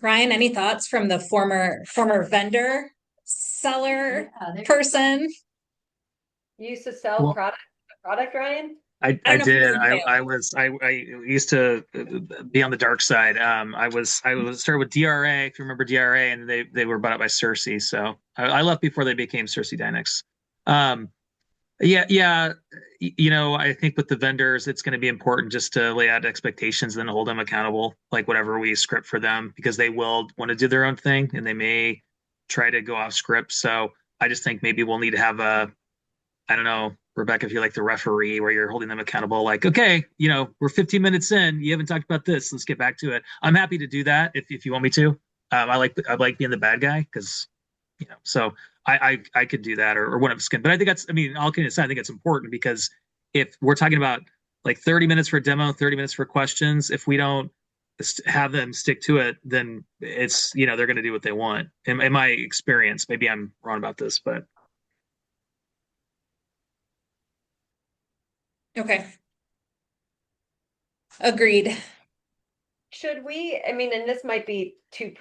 Ryan, any thoughts from the former vendor, seller, person? You used to sell Well, product, Ryan? I don't know if did. you're in I used to be on the dark side. I was started with DRA, if you remember DRA, and they were bought up by Cersei. So I left before they became Cersei Dynex. Yeah. I think with the vendors, it's going to be important just to lay out expectations and then hold them accountable, like whatever we script for them, because they will want to do their own thing and they may try to go off script. So I just think maybe we'll need to have I don't know, Rebecca, if you're like the referee where you're holding them accountable, like, okay, we're 15 minutes in, you haven't talked about this, let's get back to it. I'm happy to do that if you want me to. I like being the bad guy because, so I could do that or one of skin. But I think all kidding aside, I think it's important because if we're talking about like 30 minutes for a demo, 30 minutes for questions, if we don't have them stick to it, then it's, they're going to do what they want. In my experience, maybe I'm wrong about this, but. Okay. Agreed. Should we, I mean, and this might be too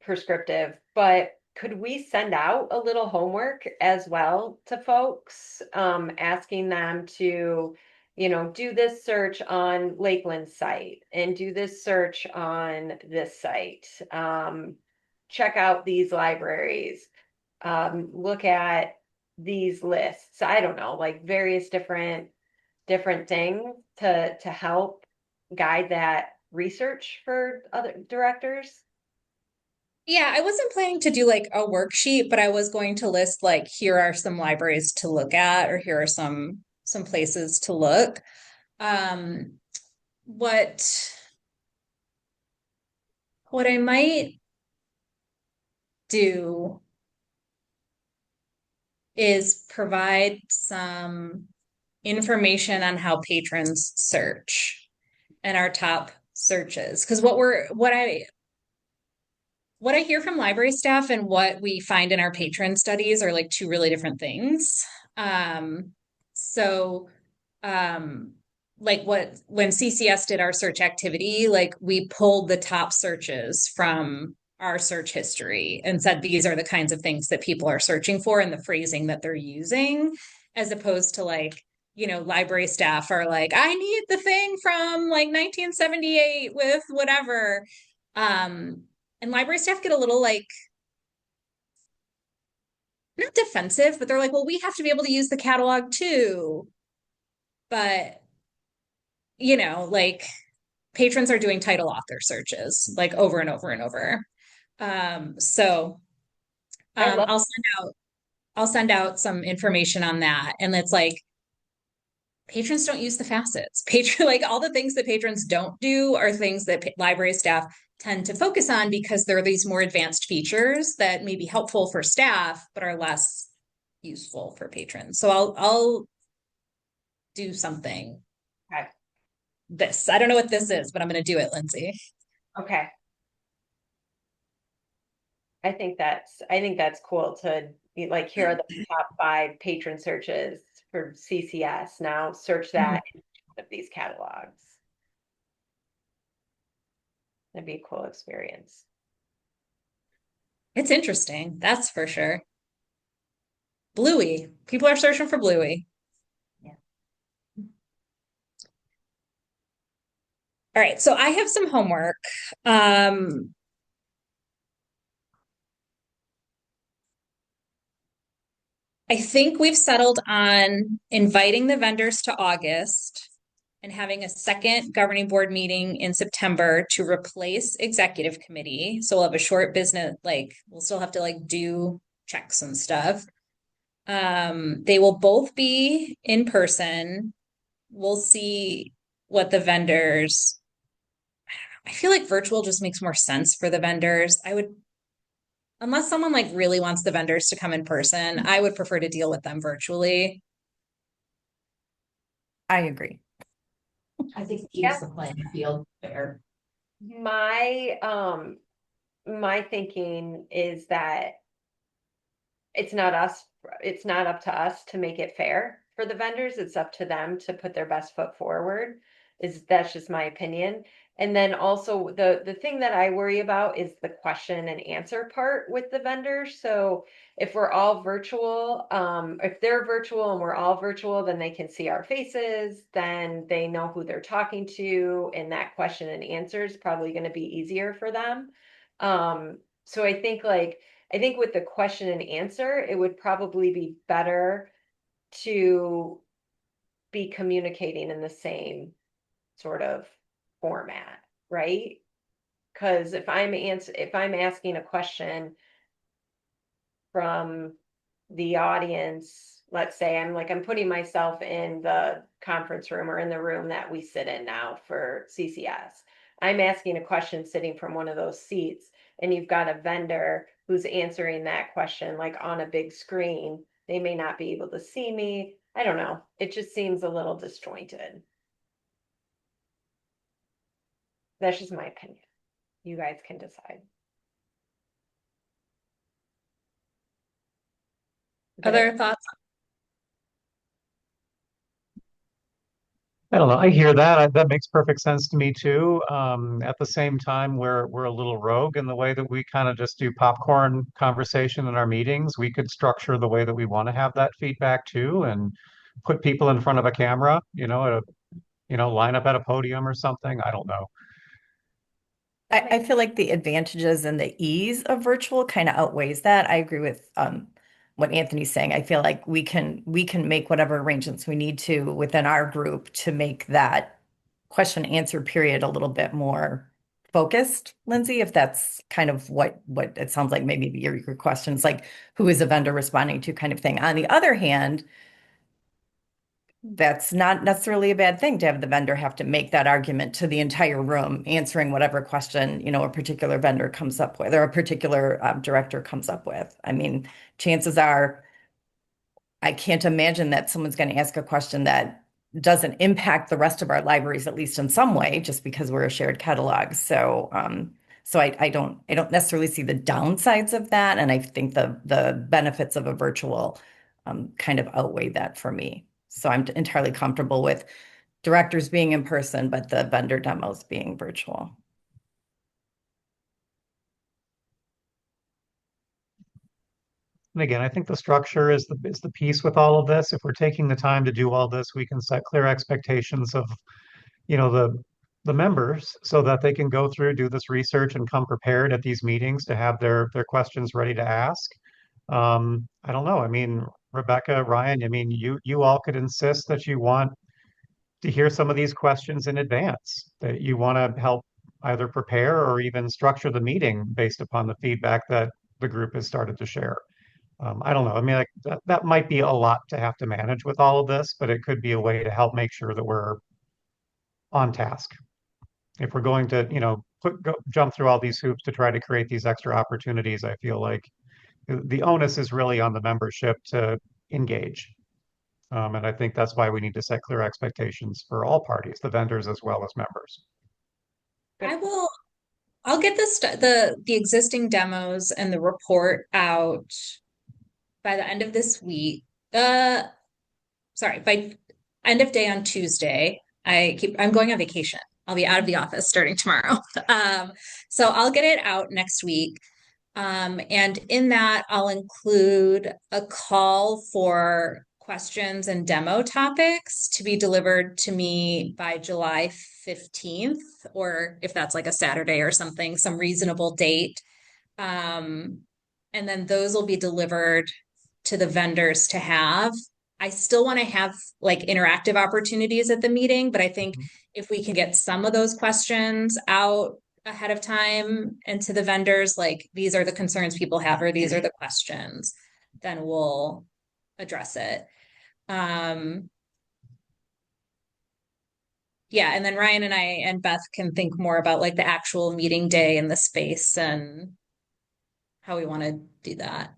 prescriptive, but could we send out a little homework as well to folks, asking them to, do this search on Lakeland's site and do this search on this site. Check out these libraries, look at these lists. I don't know, like various different things to help guide that research for other directors. Yeah, I wasn't planning to do like a worksheet, but I was going to list like here are some libraries to look at, or here are some places to look. What I might do is provide some information on how patrons search and our top searches. Because what I hear from library staff and what we find in our patron studies are like two really different things. Like when CCS did our search activity, like we pulled the top searches from our search history and said these are the kinds of things that people are searching for and the phrasing that they're using, as opposed to like library staff are like, I need the thing from like 1978 with whatever. And library staff get a little like, not defensive, but they're like, well, we have to be able to use the catalog too. But, like patrons are doing title author searches like over and over and over. So I love I'll send out some information on that. And it's like patrons don't use the facets. Like all the things that patrons don't do are things that library staff tend to focus on because there are these more advanced features that may be helpful for staff but are less useful for patrons. So I'll do something. Okay. I don't know what this is, but I'm going to do it, Lindsay. Okay. I think that's cool to be like, here are the top 5 patron searches for CCS. Now search that in of these catalogs. That'd be a cool experience. It's interesting, that's for sure. Bluey. People are searching for Bluey. Yeah. All right, so I have some homework. I think we've settled on inviting the vendors to August and having a second governing board meeting in September to replace executive committee. So we'll have a short business, like we'll still have to like do checks and stuff. They will both be in person. We'll see what the vendors. I feel like virtual just makes more sense for the vendors. Unless someone like really wants the vendors to come in person, I would prefer to deal with them virtually. I agree. I think it Yeah. keeps the playing field fair. My thinking is that it's not up to us to make it fair for the vendors. It's up to them to put their best foot forward. That's just my opinion. And then also the thing that I worry about is the question and answer part with the vendors. So if we're all virtual, if they're virtual and we're all virtual, then they can see our faces, then they know who they're talking to, and that question and answer is probably going to be easier for them. So I think with the question and answer, it would probably be better to be communicating in the same sort of format, right? Because if I'm asking a question from the audience, let's say I'm putting myself in the conference room or in the room that we sit in now for CCS. I'm asking a question sitting from one of those seats, and you've got a vendor who's answering that question like on a big screen. They may not be able to see me. I don't know. It just seems a little disjointed. That's just my opinion. You guys can decide. Other thoughts? I don't know. I hear that. That makes perfect sense to me too. At the same time, we're a little rogue in the way that we kind of just do popcorn conversation in our meetings. We could structure the way that we want to have that feedback too, and put people in front of a camera, line up at a podium or something. I don't know. I feel like the advantages and the ease of virtual kind of outweighs that. I agree with what Anthony's saying. I feel like we can make whatever arrangements we need to within our group to make that question answer period a little bit more focused, Lindsay, if that's kind of what it sounds like. Maybe your questions, like who is a vendor responding to, kind of thing. On the other hand, that's not necessarily a bad thing to have the vendor have to make that argument to the entire room, answering whatever question, a particular vendor comes up with, or a particular director comes up with. I mean, chances are, I can't imagine that someone's going to ask a question that doesn't impact the rest of our libraries, at least in some way, just because we're a shared catalog. So, I don't necessarily see the downsides of that, and I think the benefits of a virtual kind of outweigh that for me. So I'm entirely comfortable with directors being in person, but the vendor demos being virtual. And again, I think the structure is the piece with all of this. If we're taking the time to do all this, we can set clear expectations of, the members so that they can go through, do this research and come prepared at these meetings to have their questions ready to ask. I don't know. I mean, Rebecca, Ryan, I mean, you all could insist that you want to hear some of these questions in advance, that you want to help either prepare or even structure the meeting based upon the feedback that the group has started to share. I don't know. I mean, like that might be a lot to have to manage with all of this, but it could be a way to help make sure that we're on task. If we're going to, jump through all these hoops to try to create these extra opportunities, I feel like the onus is really on the membership to engage. And I think that's why we need to set clear expectations for all parties, the vendors as well as members. I'll get the existing demos and the report out by the end of this week. Sorry, by end of day on Tuesday. I'm going on vacation. I'll be out of the office starting tomorrow. So I'll get it out next week. And in that, I'll include a call for questions and demo topics to be delivered to me by July 15th, or if that's like a Saturday or something, some reasonable date. And then those will be delivered to the vendors to have. I still want to have like interactive opportunities at the meeting, but I think if we can get some of those questions out ahead of time and to the vendors, like these are the concerns people have, or these are the questions, then we'll address it. Yeah, and then Ryan and I and Beth can think more about like the actual meeting day and the space and how we want to do that.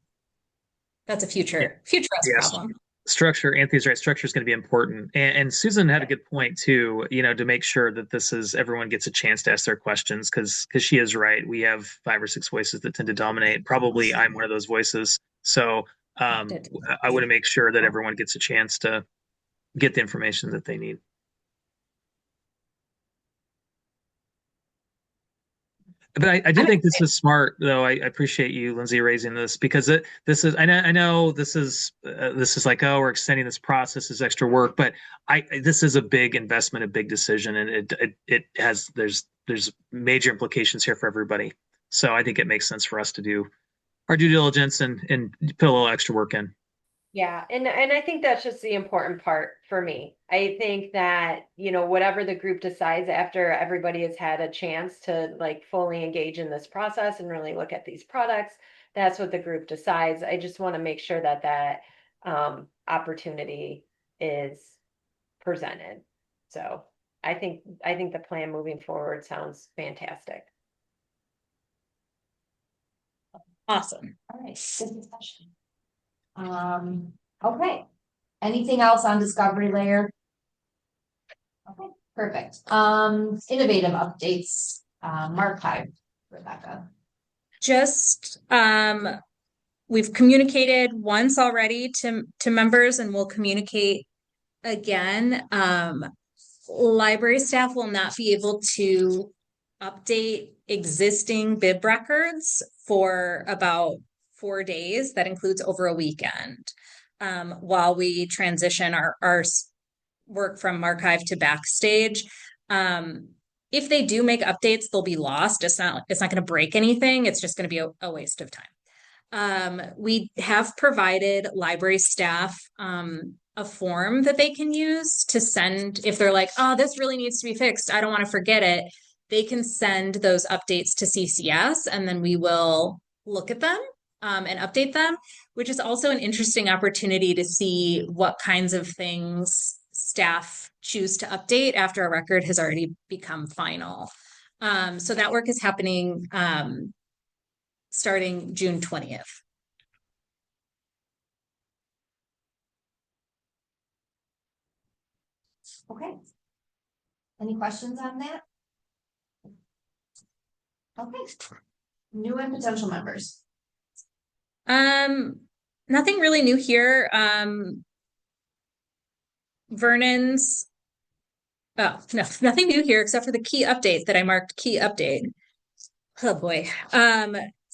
That's a future us problem. Structure, Anthony's right. Structure is going to be important. And Susan had a good point too, to make sure that everyone gets a chance to ask their questions because she is right. We have 5 or 6 voices that tend to dominate. Probably I'm one of those voices. So I want to make sure that everyone gets a chance to get the information that they need. But I do think this is smart, though. I appreciate you, Lindsay, raising this because this is. I know this is like, oh, we're extending this process as extra work, but this is a big investment, a big decision, and there's major implications here for everybody. So I think it makes sense for us to do our due diligence and put a little extra work in. Yeah, and I think that's just the important part for me. I think that, whatever the group decides after everybody has had a chance to like fully engage in this process and really look at these products, that's what the group decides. I just want to make sure that opportunity is presented. So I think the plan moving forward sounds fantastic. Awesome. All right, good discussion. Okay. Anything else on Discovery Layer? Okay, perfect. Innovative updates, Marchive, Rebecca. Just we've communicated once already to members and we'll communicate again. Library staff will not be able to update existing bib records for about 4 days. That includes over a weekend, while we transition our work from Marchive to Backstage. If they do make updates, they'll be lost. It's not going to break anything. It's just going to be a waste of time. We have provided library staff a form that they can use to send if they're like, oh, this really needs to be fixed. I don't want to forget it. They can send those updates to CCS and then we will look at them and update them, which is also an interesting opportunity to see what kinds of things staff choose to update after a record has already become final. So that work is happening starting June 20th. Okay. Any questions on that? Okay. New and potential members. Nothing really new here. Vernon's, oh, no, nothing new here except for the key update that I marked key update. Oh boy.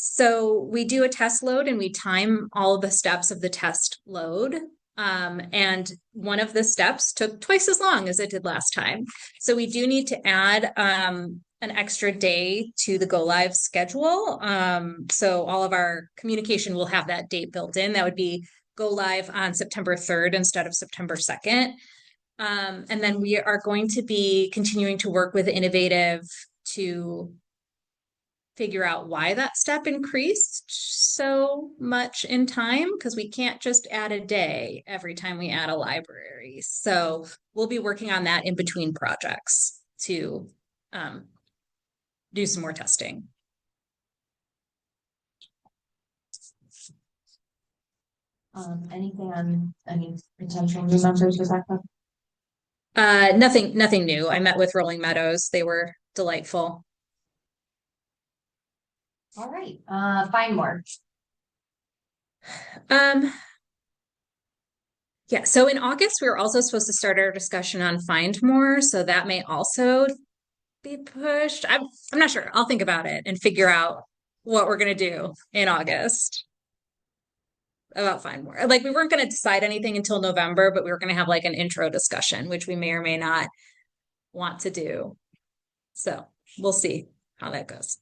So we do a test load and we time all of the steps of the test load. And one of the steps took twice as long as it did last time. So we do need to add an extra day to the go live schedule. So all of our communication will have that date built in. That would be go live on September 3rd instead of September 2nd. And then we are going to be continuing to work with Innovative to figure out why that step increased so much in time, because we can't just add a day every time we add a library. So we'll be working on that in between projects to do some more testing. Anything on any potential new members, Rebecca? Nothing new. I met with Rolling Meadows. They were delightful. All right, find more. Yeah, so in August, we were also supposed to start our discussion on Find More, so that may also be pushed. I'm not sure. I'll think about it and figure out what we're gonna do in August about Find More. Like, we weren't gonna decide anything until November, but we were gonna have like an intro discussion, which we may or may not want to do. So we'll see how that goes.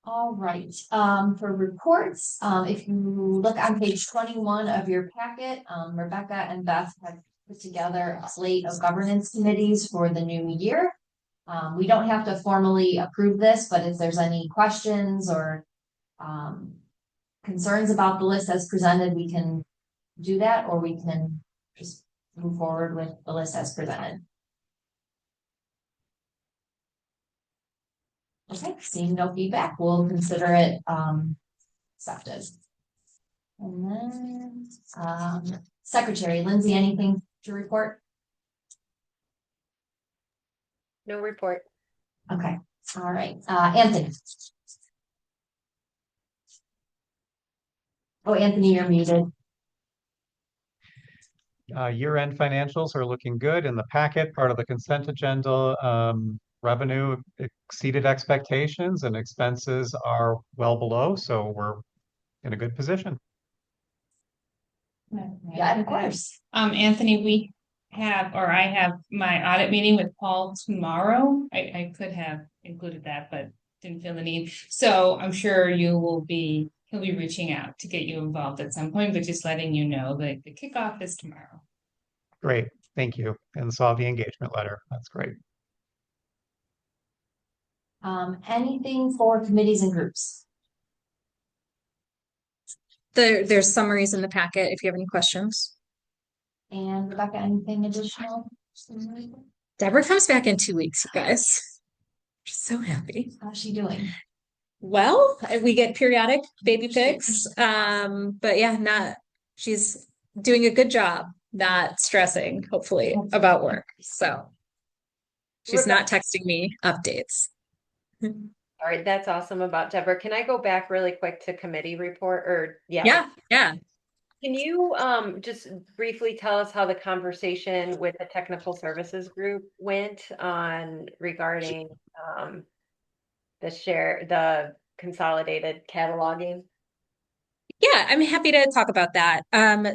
All right, for reports, if you look on page 21 of your packet, Rebecca and Beth have put together a slate of governance committees for the new year. We don't have to formally approve this, but if there's any questions or concerns about the list as presented, we can do that, or we can just move forward with the list as presented. Okay, seeing no feedback, we'll consider it accepted. And then Secretary Lindsay, anything to report? No report. Okay, all right, Anthony. Oh, Anthony, you're muted. Year-end financials are looking good in the packet, part of the consent agenda. Revenue exceeded expectations and expenses are well below, so we're in a good position. Yeah, of course. Anthony, I have my audit meeting with Paul tomorrow. I could have included that, but didn't feel the need. So I'm sure he'll be reaching out to get you involved at some point, but just letting you know that the kickoff is tomorrow. Great, thank you. And saw the engagement letter. That's great. Anything for committees and groups? There's summaries in the packet if you have any questions. And Rebecca, anything additional? Deborah comes back in 2 weeks, you guys. Just so happy. How's she doing? Well, we get periodic baby pics. But yeah, she's doing a good job, not stressing, hopefully, about work. So she's not texting me updates. All right, that's awesome about Deborah. Can I go back really quick to committee report or yeah? Yeah. Can you just briefly tell us how the conversation with the technical services group went on regarding the consolidated cataloging? Yeah, I'm happy to talk about that.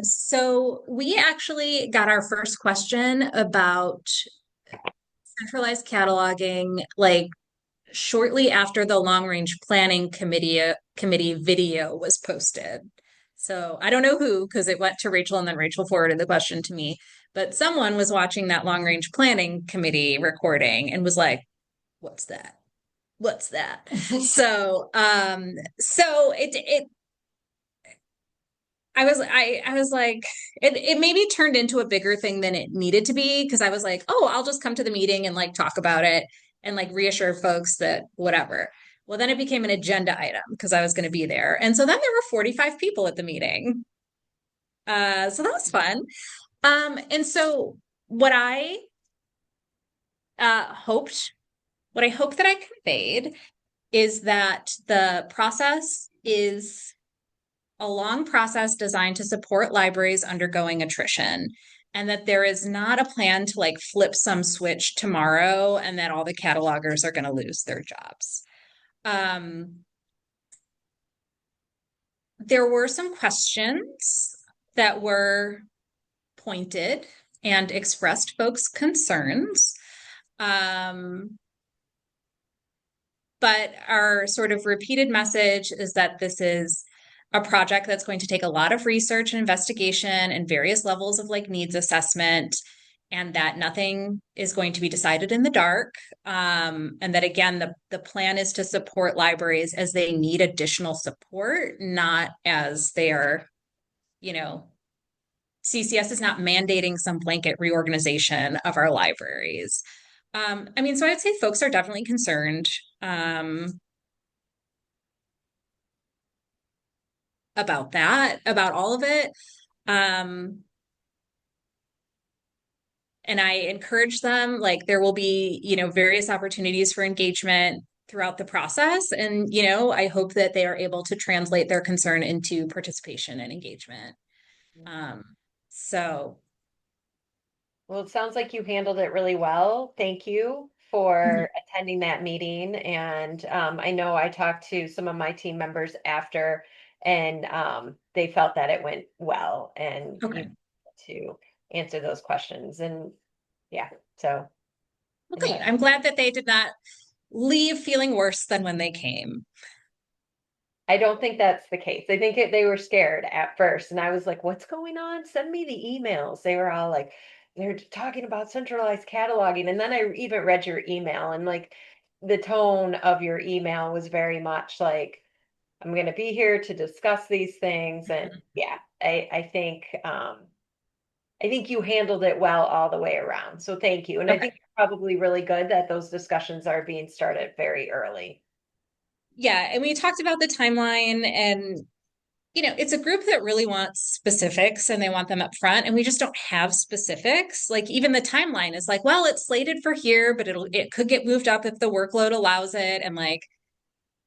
So we actually got our first question about centralized cataloging, like shortly after the long range planning committee video was posted. So I don't know who, because it went to Rachel and then Rachel forwarded the question to me, but someone was watching that long range planning committee recording and was like, what's that? What's that? So I was like, it maybe turned into a bigger thing than it needed to be, because I was like, oh, I'll just come to the meeting and like talk about it and like reassure folks that whatever. Well, then it became an agenda item because I was going to be there. And so then there were 45 people at the meeting. So that was fun. And so what I hope that I conveyed is that the process is a long process designed to support libraries undergoing attrition, and that there is not a plan to like flip some switch tomorrow and that all the catalogers are going to lose their jobs. there were some questions that were pointed and expressed folks' concerns. But our sort of repeated message is that this is a project that's going to take a lot of research and investigation and various levels of like needs assessment, and that nothing is going to be decided in the dark. And that again, the plan is to support libraries as they need additional support, not as they are, you know, CCS is not mandating some blanket reorganization of our libraries. I mean, so I'd say folks are definitely concerned about that, about all of it. And I encourage them, like there will be, you know, various opportunities for engagement throughout the process. And, you know, I hope that they are able to translate their concern into participation and engagement. So Well, it sounds like you handled it really well. Thank you for attending that meeting. And I know I talked to some of my team members after, and they felt that it went well and you okay. were able to answer those questions. And yeah, so Okay, anyway. I'm glad that they did not leave feeling worse than when they came. I don't think that's the case. I think they were scared at first, and I was like, "What's going on? Send me the emails." They were all like, "They're talking about centralized cataloging," and then I even read your email, and like the tone of your email was very much like, "I'm going to be here to discuss these things," and yeah, I think you handled it well all the way around. So thank you, and I Okay. think it's probably really good that those discussions are being started very early. Yeah, and we talked about the timeline, and you know, it's a group that really wants specifics and they want them up front, and we just don't have specifics. Like even the timeline is like, well, it's slated for here, but it could get moved up if the workload allows it, and like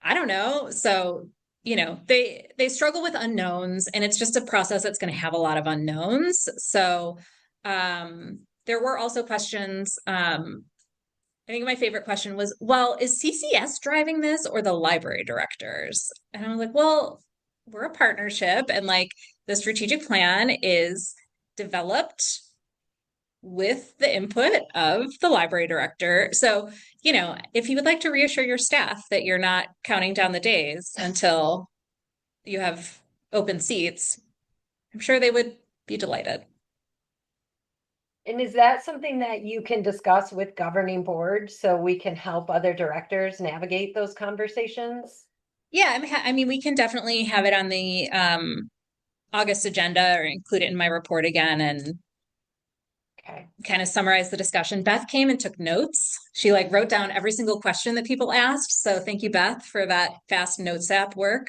I don't know. So, you know, they struggle with unknowns, and it's just a process that's going to have a lot of unknowns. So, there were also questions. I think my favorite question was, well, is CCS driving this or the library directors? And I'm like, well, we're a partnership, and like the strategic plan is developed with the input of the library director. So, you know, if you would like to reassure your staff that you're not counting down the days until you have open seats, I'm sure they would be delighted. And is that something that you can discuss with governing board so we can help other directors navigate those conversations? Yeah, I mean, we can definitely have it on the August agenda or include it in my report again and Okay. kind of summarize the discussion. Beth came and took notes. She like wrote down every single question that people asked. So thank you, Beth, for that fast notes app work.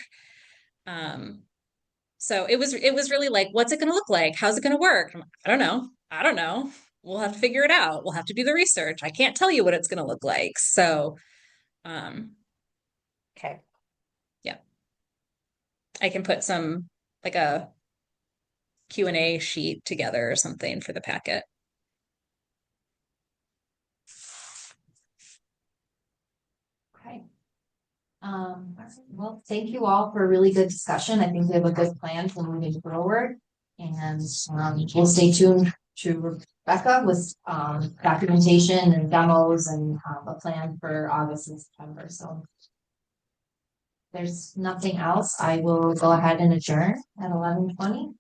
So it was really like, what's it going to look like? How's it going to work? I'm like, I don't know. I don't know. We'll have to figure it out. We'll have to do the research. I can't tell you what it's going to look like. So, Okay. yeah, I can put some like a Q&A sheet together or something for the packet. Okay. Well, thank you all for a really good discussion. I think we have a good plan for moving forward. And we'll stay tuned to Rebecca with documentation and demos and a plan for August and September. So if there's nothing else, I will go ahead and adjourn at 11:20.